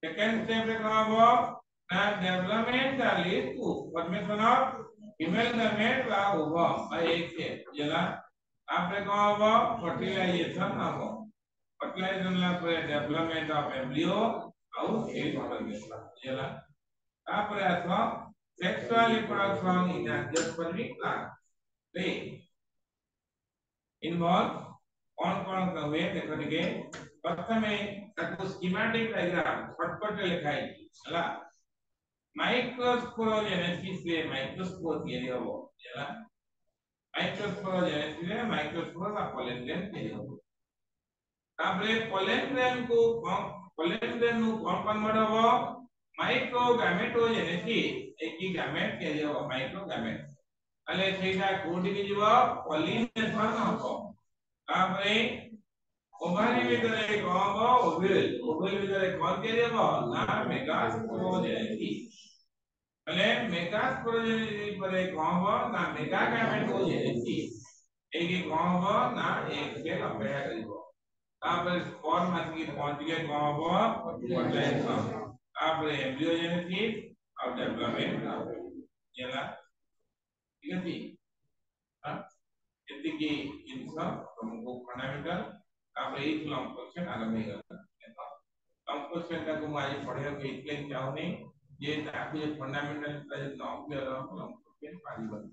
Second step রে কোন হবো না development that leads to formation of female gamete বা ovum বা egg cell যেলা তারপরে কোন হবো fertilization হবো fertilization লা পরে development of embryo ଆଉ egg formation যেলা তারপরে আসো sexual reproduction in angiospermic plant. They involve कौन हुए देखो देखिए प्रथमे ताको स्कीमेटिक डायग्राम फटफट लिखाई ହେଲା माइक्रोस्पोरोजेनेसिस रे माइक्रोस्पोर ତିଆରି ହବ ହେଲା माइक्रोस्पोरोजेनेसिस रे माइक्रोस्पोर ବା ପଲେन ଗ୍ରେନ୍ ତିଆରି ହବ ତାପରେ ପଲେନ ଗ୍ରେନ୍ କୁ କନଭର୍ଟ ହବ माइक्रोगैमेटोजेनेसिस एक ही गैमेट ତିଆରି ହବ माइक्रोगैमेट ତାହେଲେ ସେଇଟା କୋଉଠିକି ଯିବ ପଲିନେସନ ହବ तापरे ओभारी ভিতরে কব ওভেল ভিতরে কোন তিଆରି হবো না মেগাস্পোরোজেনেসিস তাহলে মেগাস্পোরোজেনেসিস পরে কোন হবো না মেগাগামেটোজেনেসিস এইকে কোন হবো না এক সেল অপেক্ষা করিব তারপরে স্পর্ম আসি পৌঁছিলে কোন হবো ফর্টিলাইজেশন তারপরে এমব্রিওজেনেসিস আর ডেভেলপমেন্ট ହେଲା ঠিক আছে हां ଏତିକି ଜିନିଷ ତମକୁ ଫଣ୍ଡାମେଣ୍ଟାଲ ତାପରେ ଏଇ ଲମ୍ବ କ୍ୱେଶ୍ଚନ ଆରମ୍ଭ ହେଇଗଲା ଲମ୍ବ କ୍ୱେଶ୍ଚନ ଟାକୁ ମୁଁ ଆଜି ପଢିବାକୁ ଏଇଥିପାଇଁ ଚାହୁଁନି ଯେ ତାକୁ ଯେ ଫଣ୍ଡାମେଣ୍ଟାଲ ପ୍ରାୟ ନ କ୍ଲିୟର ହବ ଲମ୍ବ କ୍ୱେଶ୍ଚନ ପାରିବନି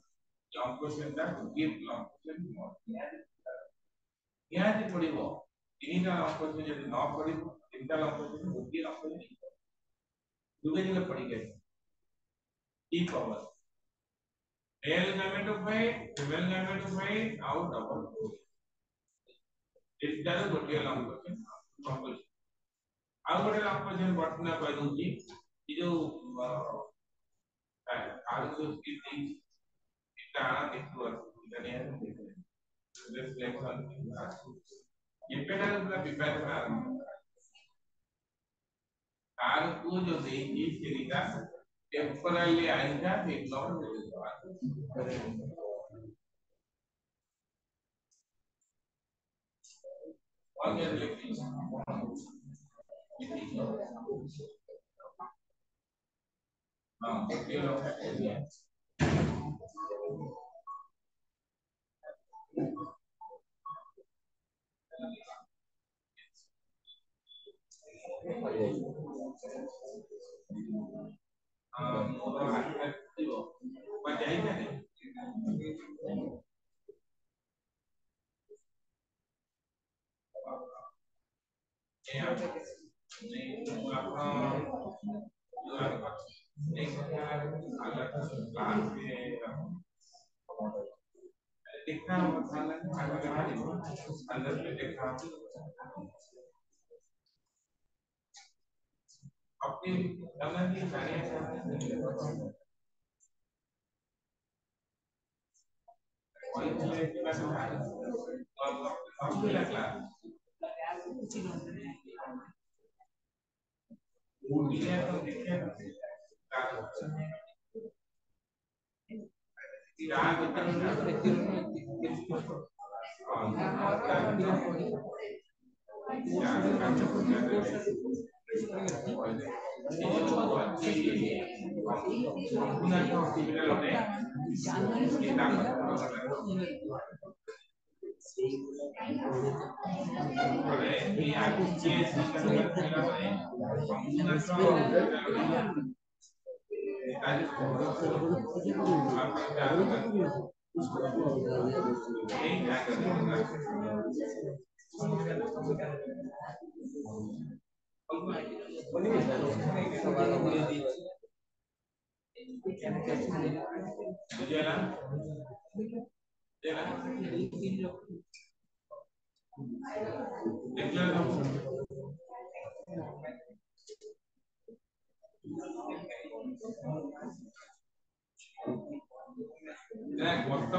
ଲମ୍ବ କ୍ୱେଶ୍ଚନ ଟା ଗୋଟିଏ ଲମ୍ବ କ୍ୱେଶ୍ଚନ ନିହାତି ପଡିବ ତିନିଟା ଲମ୍ବ କ୍ୱେଶ୍ଚନ ଯଦି ନ ପଡିବ ତିନିଟା ଲମ୍ବ କ୍ୱେଶ୍ଚନ ଗୋଟିଏ ଲମ୍ବ କ୍ୱେଶ୍ଚନ ଦୁବେ ଦିନ ପଢିକେ ଠିକ ହବ male gametophyte female gametophyte out double this is गोटे लंग क्वेश्चन कंपल्सरी आउ गोटे लंग क्वेश्चन बटना कह दूची ये जो आरसो की थी इतना देखो इतने रिफ्लेक्शन ये पेटा पूरा प्रिपेयर करा कार को जो देगी सीरीज टेम्परली आएगा इग्नोर कर देगा और ये लिखी हां ये लोग मोर हाथ दियो बजाई जाने अपनी की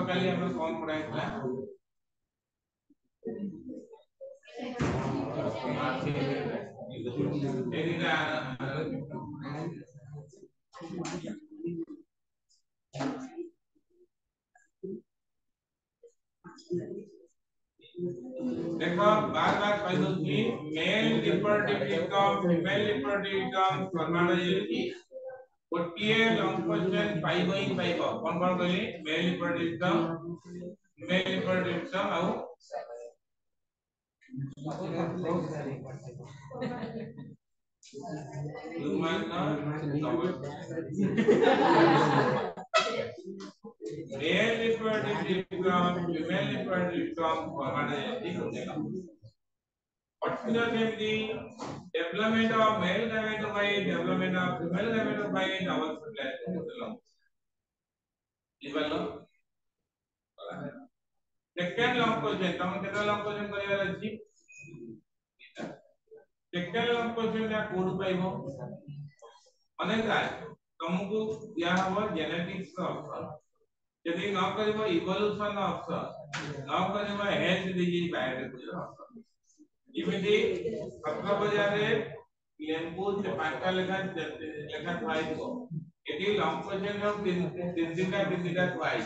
गतकाली हम कौन पढ़ाइला male reproductive term, female reproductive term, spermatogenesis. गोटे लॉन्ग क्वेश्चन 5 इन 5 कौन कौन कहली मेल रिप्रोडक्टिव टर्म आउ human double male reproductive term female reproductive term permanently होतेगा particular the development of male gametophyte development of female gametophyte our hotel इवलो second long question तम केता long question करिवार अछि सेकंड लॉन्ग क्वेश्चन या कोड पाइबो अनेक राय तुमको या हो जेनेटिक्स का ऑप्शन यदि न करिवो इवोल्यूशन ऑप्शन न करिवो हेल्थ डिजीज बायोटेक्नोलॉजी ऑप्शन इमिति 17 बजारे लेंपू से पांचटा लेखा थवाइबो एटी लॉन्ग क्वेश्चन रो तीन दिनका थवाइ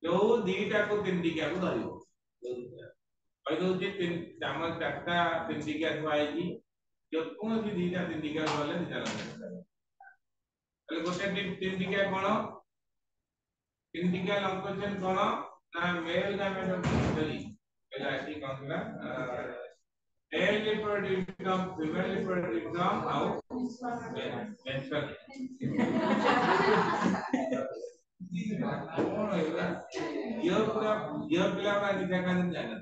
जो दीटा को तीन दिका को धरियो कहदो जे तीन चामच चारटा तीन दिका थवाइजी जो कोनसी दीटा तीन दिका गले दीटा लगले गोटे तीन दिका कोन तीन दिका लॉन्ग क्वेश्चन कोन ना मेल गामेटोफाइट एला eighty कोनला male reproductive term female reproductive term out menstrual ये पूरा का दिखा कर जाना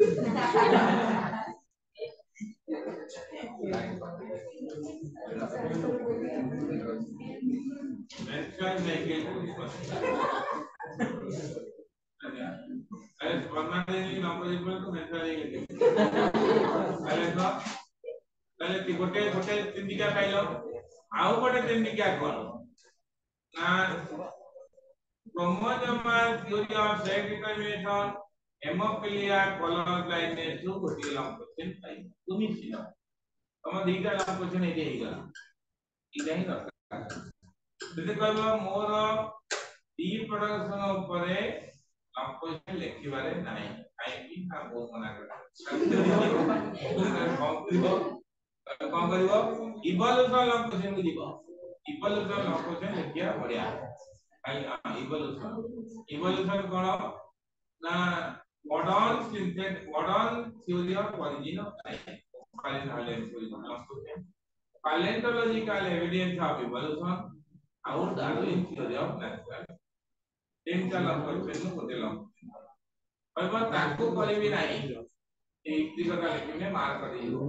menstrual cycle अरे permanently number equal to menstrual ताले गोटे तीन दिका पाइलो आउ गोटे तीन दिका कोन ना chromosomal theory of sex determination haemophilia colour blindness जो गोटे लॉन्ग क्वेश्चन पाइ तुमी सिनो तम दीटा लॉन्ग क्वेश्चन एते हे गला इदा ही दरकार जदि कहबो मोर डी प्रोडक्शन ऊपर लॉन्ग क्वेश्चन लिखिबारे नाही काई की हम बहुत मना कर कौन करिवो इवोल्यूशन लॉन्ग क्वेश्चन को दिबो इवोल्यूशन लॉन्ग क्वेश्चन लिखिया बढ़िया आई इवोल्यूशन कोन ना modern theory of origin of life palaeontological evidence of evolution और डार्विन थ्योरी ऑफ नेचुरल तीन का लॉन्ग क्वेश्चन को देलम कहबो ताको करबी नाही एक दिगता लिखिने मार्क कर दियो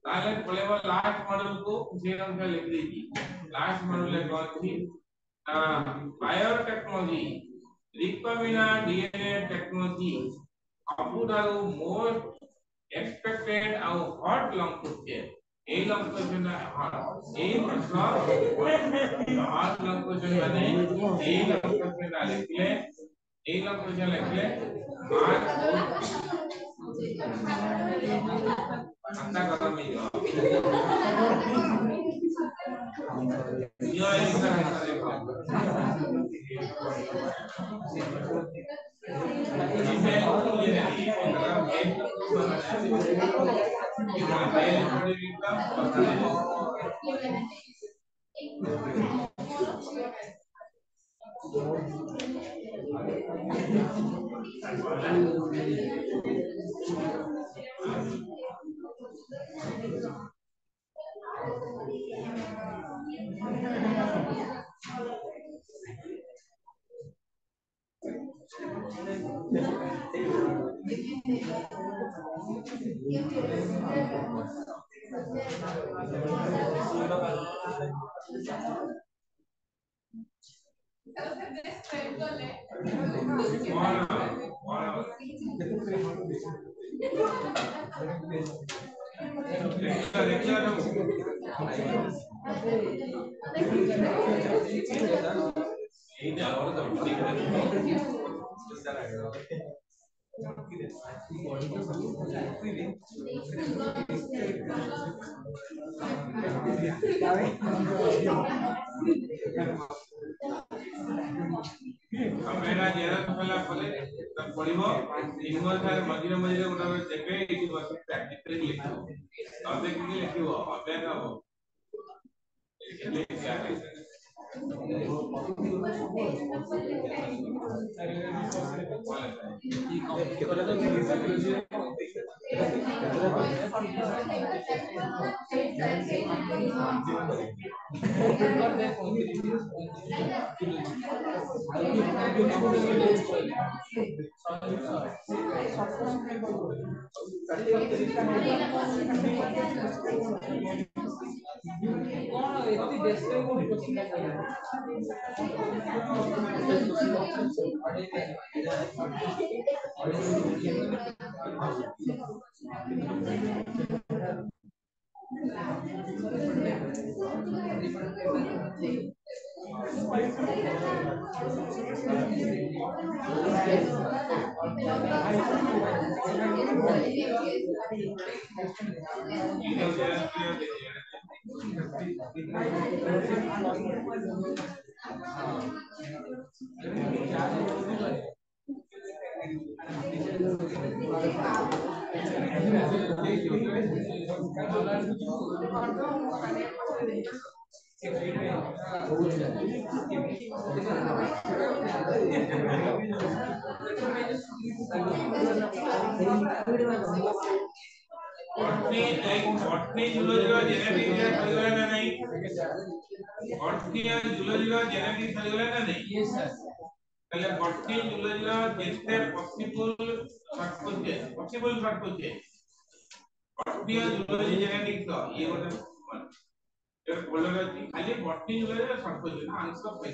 ताले बोलेबो लास्ट मॉडल को उसी रंग से लिख दीजिए लास्ट मॉडल है कौन सी बायोटेक्नोलॉजी recombinant DNA technology अपुडारो मोस्ट एक्सपेक्टेड और हॉट लॉन्ग क्वेश्चन ए लॉन्ग क्वेश्चन है ए प्रश्न हॉट लॉन्ग क्वेश्चन माने ए लॉन्ग क्वेश्चन लिखले ए लॉन्ग क्वेश्चन लिखले मार्क अंता करम में यो एक अब मेरा जेरक्स वाला पले तब पढ़िबो इनवर सारे मझिरे मझिरे गोटा देबे एठी बस प्रैक्टिस करी लिखो अब देखि लिखिबो अभ्यास हबो बॉटनी जूलॉजी का जेनेटिक सरिगला ना नहीं बॉटनी और जूलॉजी का जेनेटिक सरिगला ना नहीं यस सर पहले बॉटनी जूलॉजी का जेते पॉसिबल शॉर्ट होचे बॉटनी और जूलॉजी जेनेटिक तो ये गोटे ये बोलर अछि खाली बॉटनी जूलॉजी का शॉर्ट होचे ना आंसर पाइ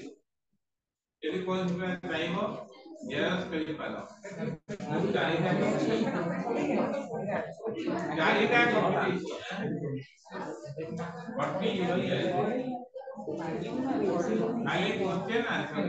यदि कोन से चाहिबो यस कहि पालो चारिटा बॉटनी जूलॉजी खाली क्वेश्चन आंसर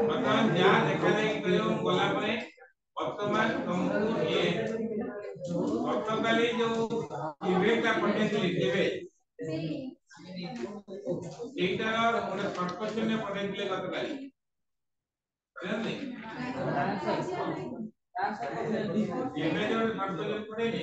वर्तमान जा देखा जाए कयो गला परे वर्तमान तुमको ये गतकाली जो इवेंट पठेइली देबे एटार गोटे शॉर्ट क्वेश्चन ने पठेइले गतकाली जानले एमे जो शॉर्ट क्वेश्चन पठेइले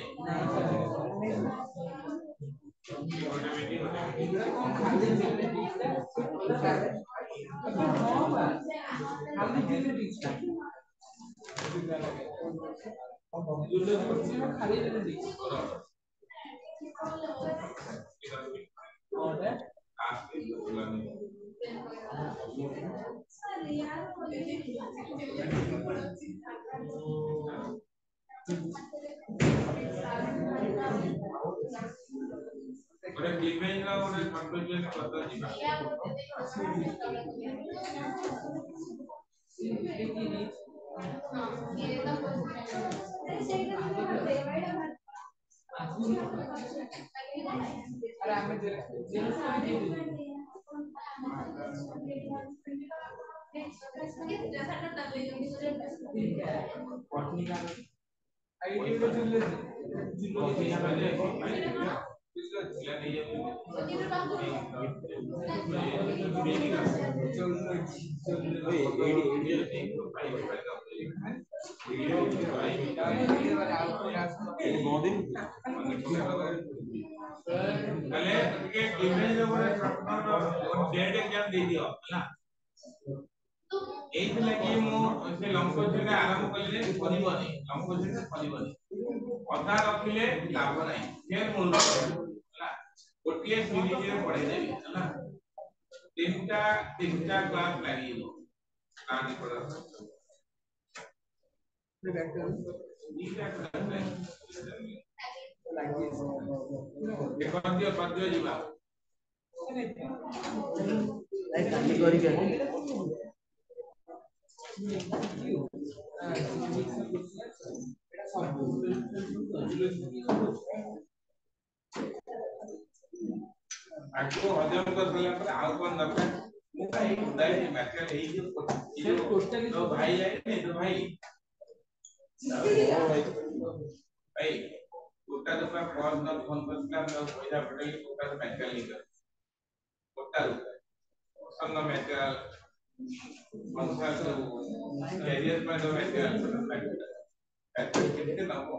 गोटे डिफेंस ला गोटे कंक्लूजन करतो जिबा पहले के डिफेंस लो गोटे डेट एग्जाम दे दियो ना एथि लागि मो से लंग क्वेश्चन आरंभ करले पडिबोनी लंग क्वेश्चन पडिबोनी अधा रखिले लाभ नाही फेर मूल ना गोटिए सीरीज रे पढे देबी ना तीन क्लास लगी आने पड़ा पद्य जीवा काली करी के आपको हजम कर देला पर आउ कोन दरकार भाई उदाई मैटर है जो तो भाई है नहीं तो भाई भाई कोटा तो पर कॉल ना फोन पर ना पैसा पटेल कोटा तो मैटर लिखा कोटा सन मैटर कंसल्ट कैरियर पर तो मैटर कितने ना हो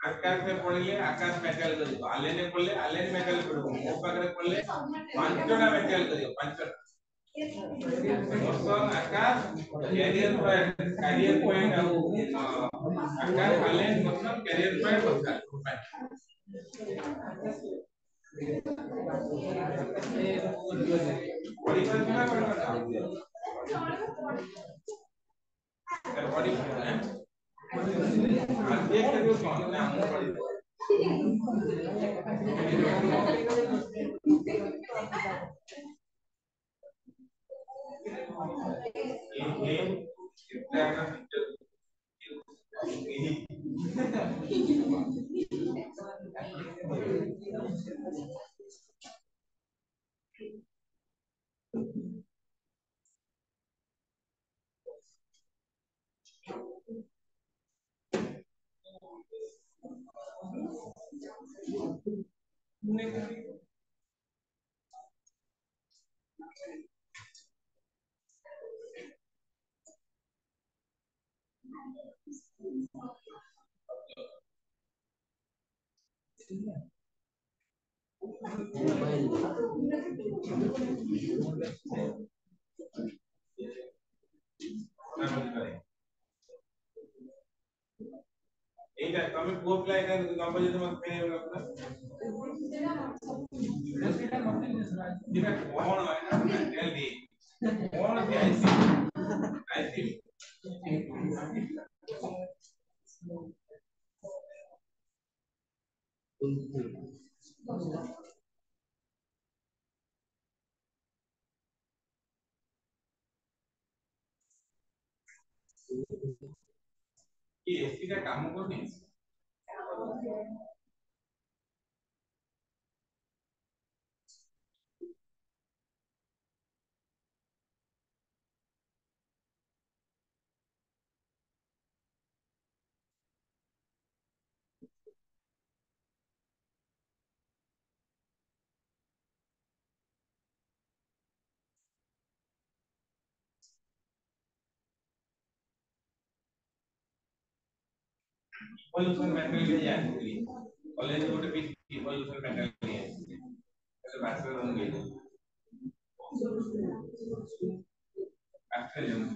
आकाश में पढ़ले आकाश मेटल करियो आलेन ने पढ़ले आलेन मेटल करियो मो पाखरे पढ़ले पांचटा मेटल करियो पांचटा मोसन आकाश कैरियर पॉइंट आकाश आलेन मोसन कैरियर पॉइंट बता परिकल्पना करना परिकल्पना देख के जो कौन ना हम पढ़ी ये कितना ना এইটা তুমি কোপলা এটা নাম্বার যদি মত পেয়ে গেল না এটা কোন হয় না জলদি কোন কি আইসি আইসি কি এসিটা কাম করবে इवोल्यूशन मेथड ले जाए कॉलेज में ଗୋଟେ इवोल्यूशन मेथड ले ऐसे बात कर होंगे अच्छा जन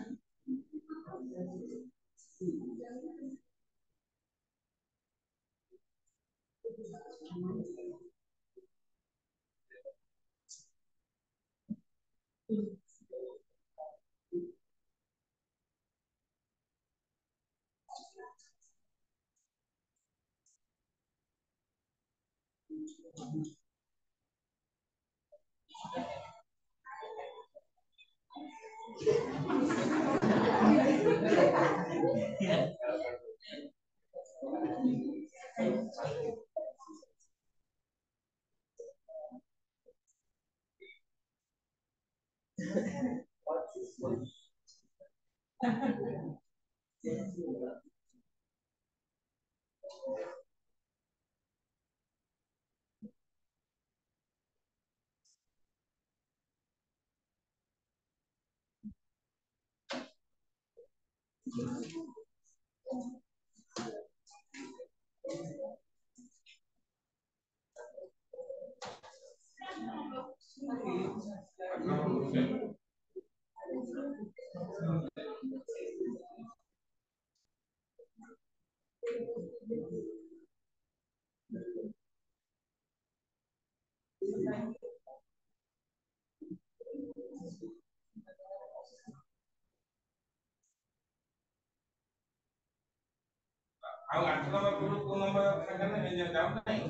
ଆଉ 8 number କୋଉ କୋଉ number ସଂଖ୍ୟା ନା ଏ ଯାଉ ନାହିଁ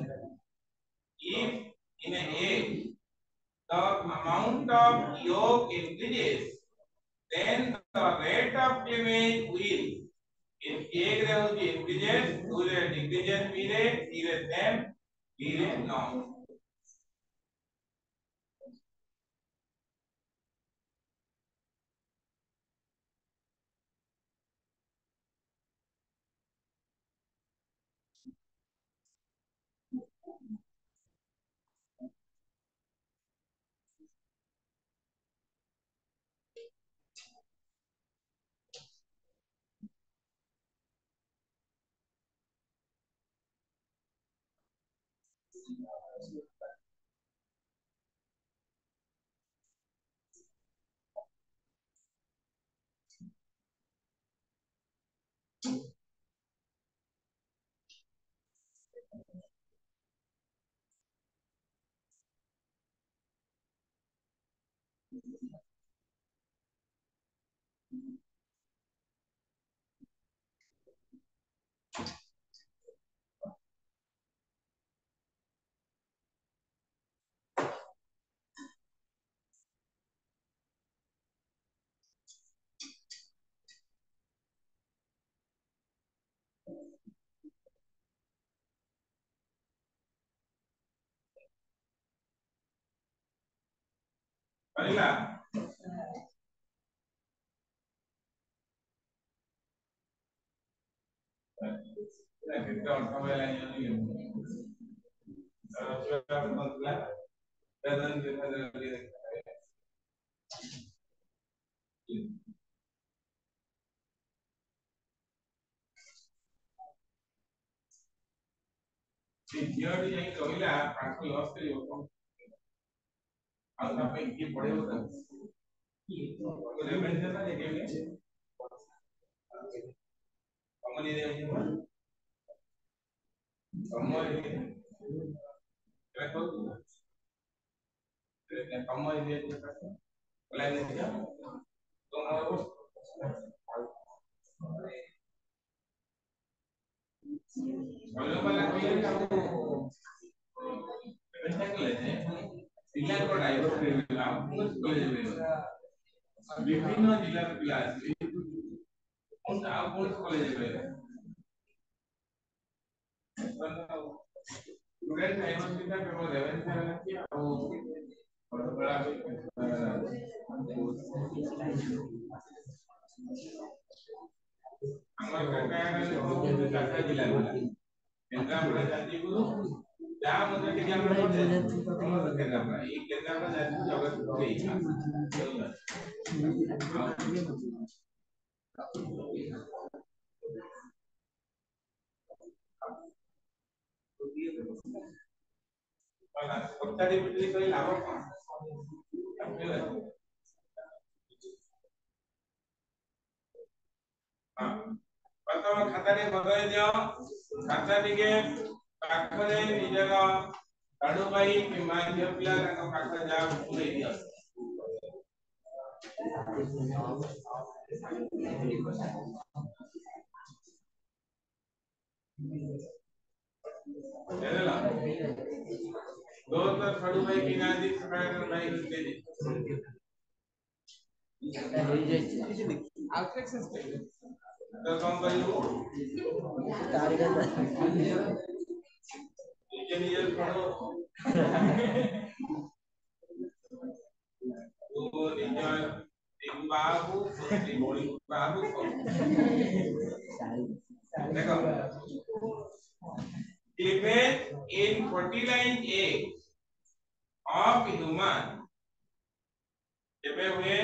if in a egg the amount of yolk increases then the rate of cleavage will in egg रे होती increases 2 रे decreases b रे c रे same b रे non पहिला कितना समय लाइन ଝିଅଟି ଯାଇ ରହିଲା ତାଙ୍କୁ ଲସ୍ କରିବ ଆଉ ତା ପାଇଁ କିଏ ପଢେଇବ ତାକୁ ରେଭେନ୍ସ ନା ଜେକେ କମନ ଏରିଆ ହେଇଯିବ common area common area line area ତ ପିଲାଙ୍କ ବିଭିନ୍ନ ଜିଲ୍ଲାର ପିଲା ଆସିବେ ଆଉ କୌଣସି କଲେଜ केन्द्रापड़ा जाजपुर जहाँ मुझे टिके हमरा केन्द्रापड़ा ये केन्द्रापड़ा जाजपुर जगतपुर सरकारी बिजली कोई लाभ प्रथम खाता रे बदल दियो खाता टिके पाखरे निजर काडू भाई किमा झियो पिला ताको पाख जा पुरै दियो हेला दो तो काडू भाई किना दी सकाळ भाई दे दे आउटलेक्सेस तो कौन करियो टारगेट इंजीनियर पढ़ो तो इंजीनियर एक बाबू देखो cleavage in fertilized egg of human जब हुए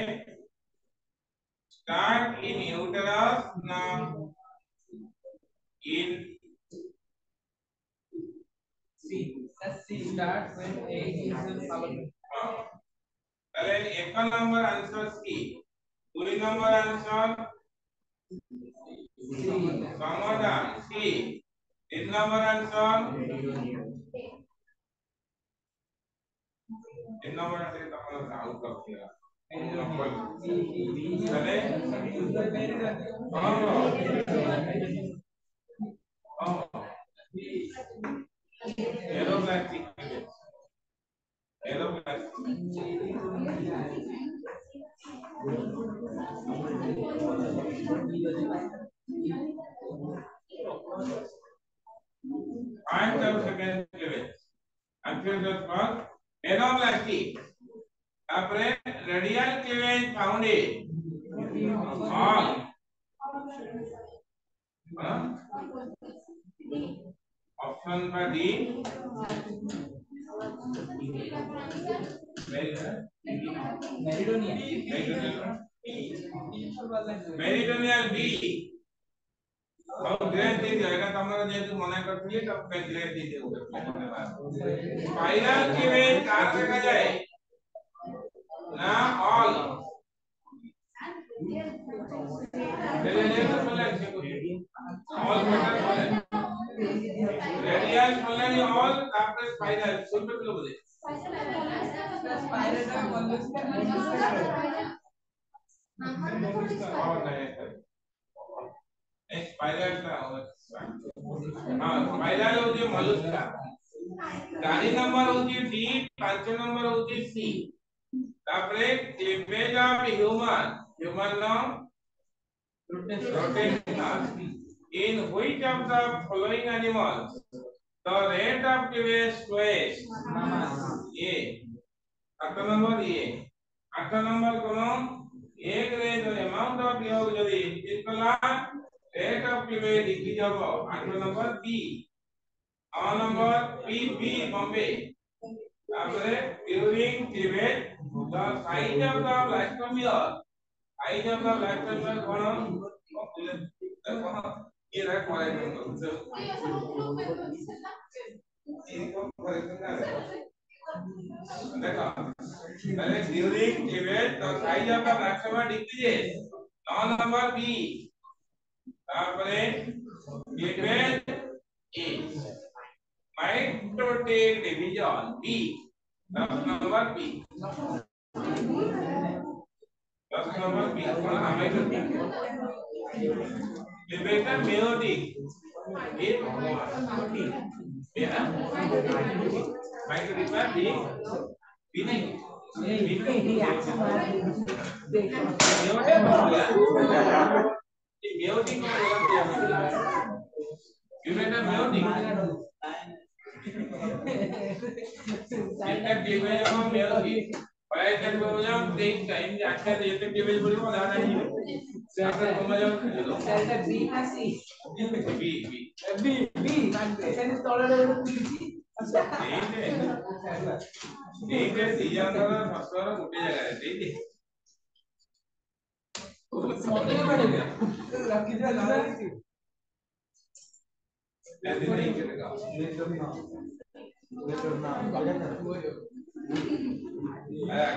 start in uterus now in C starts when egg is developing पहले एक नंबर आंसर सी दूसरी नंबर आंसर समाधान सी तीन नंबर आंसर तीन नंबर आंसर तो आउट ऑफ किया पहले Find the second cleavage. Actually, just called anaplasty. Après, radial cleavage found in all. Option by D. Meridional B. और ग्रेड दे दिया है तमरा जेतु मना करथली तब पे ग्रेड दे दियो स्पाइरल क्लीवेज कार देखा जाए ना ऑल ऑल बेटर बोले रेडियल बोले ऑल तापर स्पाइरल सुन पे बोले स्पाइरल का स्पाइरल का हां स्पाइरल होती मॉलस्का गाड़ी नंबर होती डी पांच नंबर होती सी तापरे क्लीवेज ऑफ ह्यूमन नाम rotational in which of the following animals the rate of cleavage slows a 8 number कोन एक रे जो अमाउंट ऑफ योग यदि equal rate of cleavage decrease हो 8 नंबर बी और नंबर बी बॉम्बे तापरे during cleavage the size of the blastomere size of the blastomere कोन ये रहा करेक्शन देखो पहले during cleavage the size of the blastomere decreases number B तापरे cleavage is mitotic division B number B number B mitotic cleavage meiotic is mitotic का B नहीं meiotic को cleavage meiotic इनका क्लीवेज हम meiotic पहले तक तो हम देख टाइम जाके देते क्लीवेज बोले को ज्यादा नहीं है सेंटर को मजा सेंटर बी ना सी बी सेंटर तोड़े अच्छा ठीक है सीजन का फसर मोटी जगह है ठीक है मोटे पड़ेगा रखी जा लगा ली ऐसे नहीं चलेगा ये करना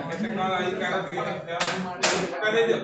कैसे कॉल आई कर दे दो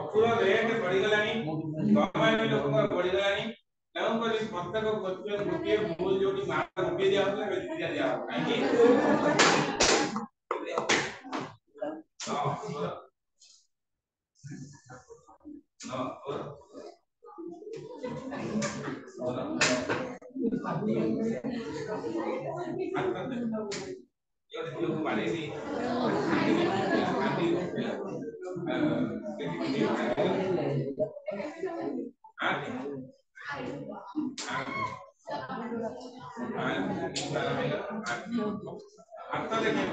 पूरा रेट बढ़ी गलानी गवर्नमेंट लोग का बढ़ी गलानी ನಾವು ಬರಿ ಮತ್ತಕ ಗೊತ್ತಿರೋ ಗುಟ್ಟಿಯ ಮೂಲ ಜೋಡಿ ಮಾತ್ರ ಗುಟ್ಟಿಯ ದಿಯಾ ಅಂದ್ರೆ ವೆಚ್ಚಿಯ ದಿಯಾ ಆಯ್ಕೆ आता देखे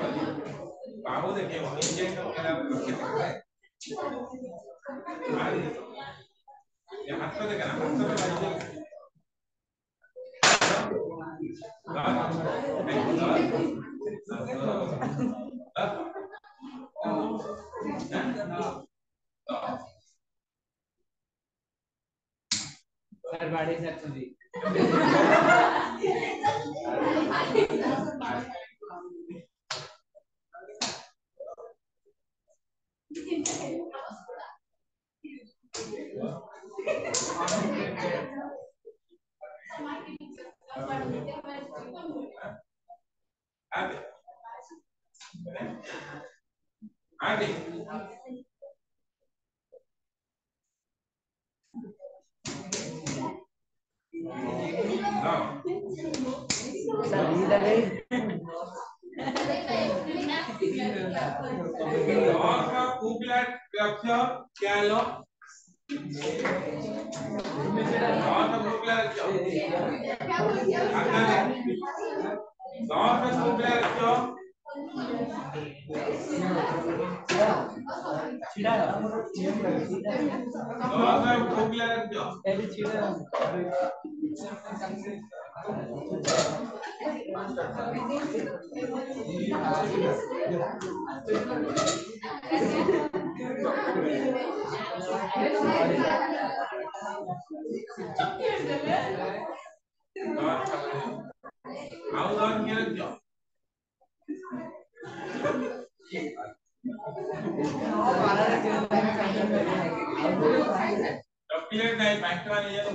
बाहु देखे इंजेक्शन करा ये हाथ पे देखा ना हाथ पे सर गाड़ी से अच्छी आगे चॉकलेट नहीं पैकेट वाली है तो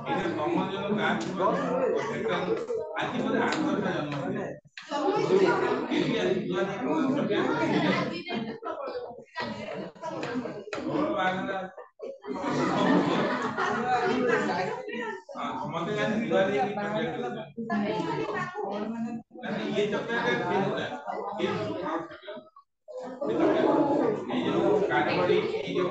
इधर कॉमन जो क्लास आज की बोले आंसर का जन्म है और बागरा मत जाने दिवाली की चॉकलेट ये चॉकलेट फेल हो रहा है ये जो काटेगरी ये जो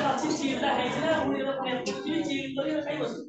ଅଛି ଚିଲ୍ଟା ହେଇଛି ନା ମୁଁ ଏଟା ପୁଣି ଏମିତି ଚିଲ୍ କରି ଖାଇ ବସି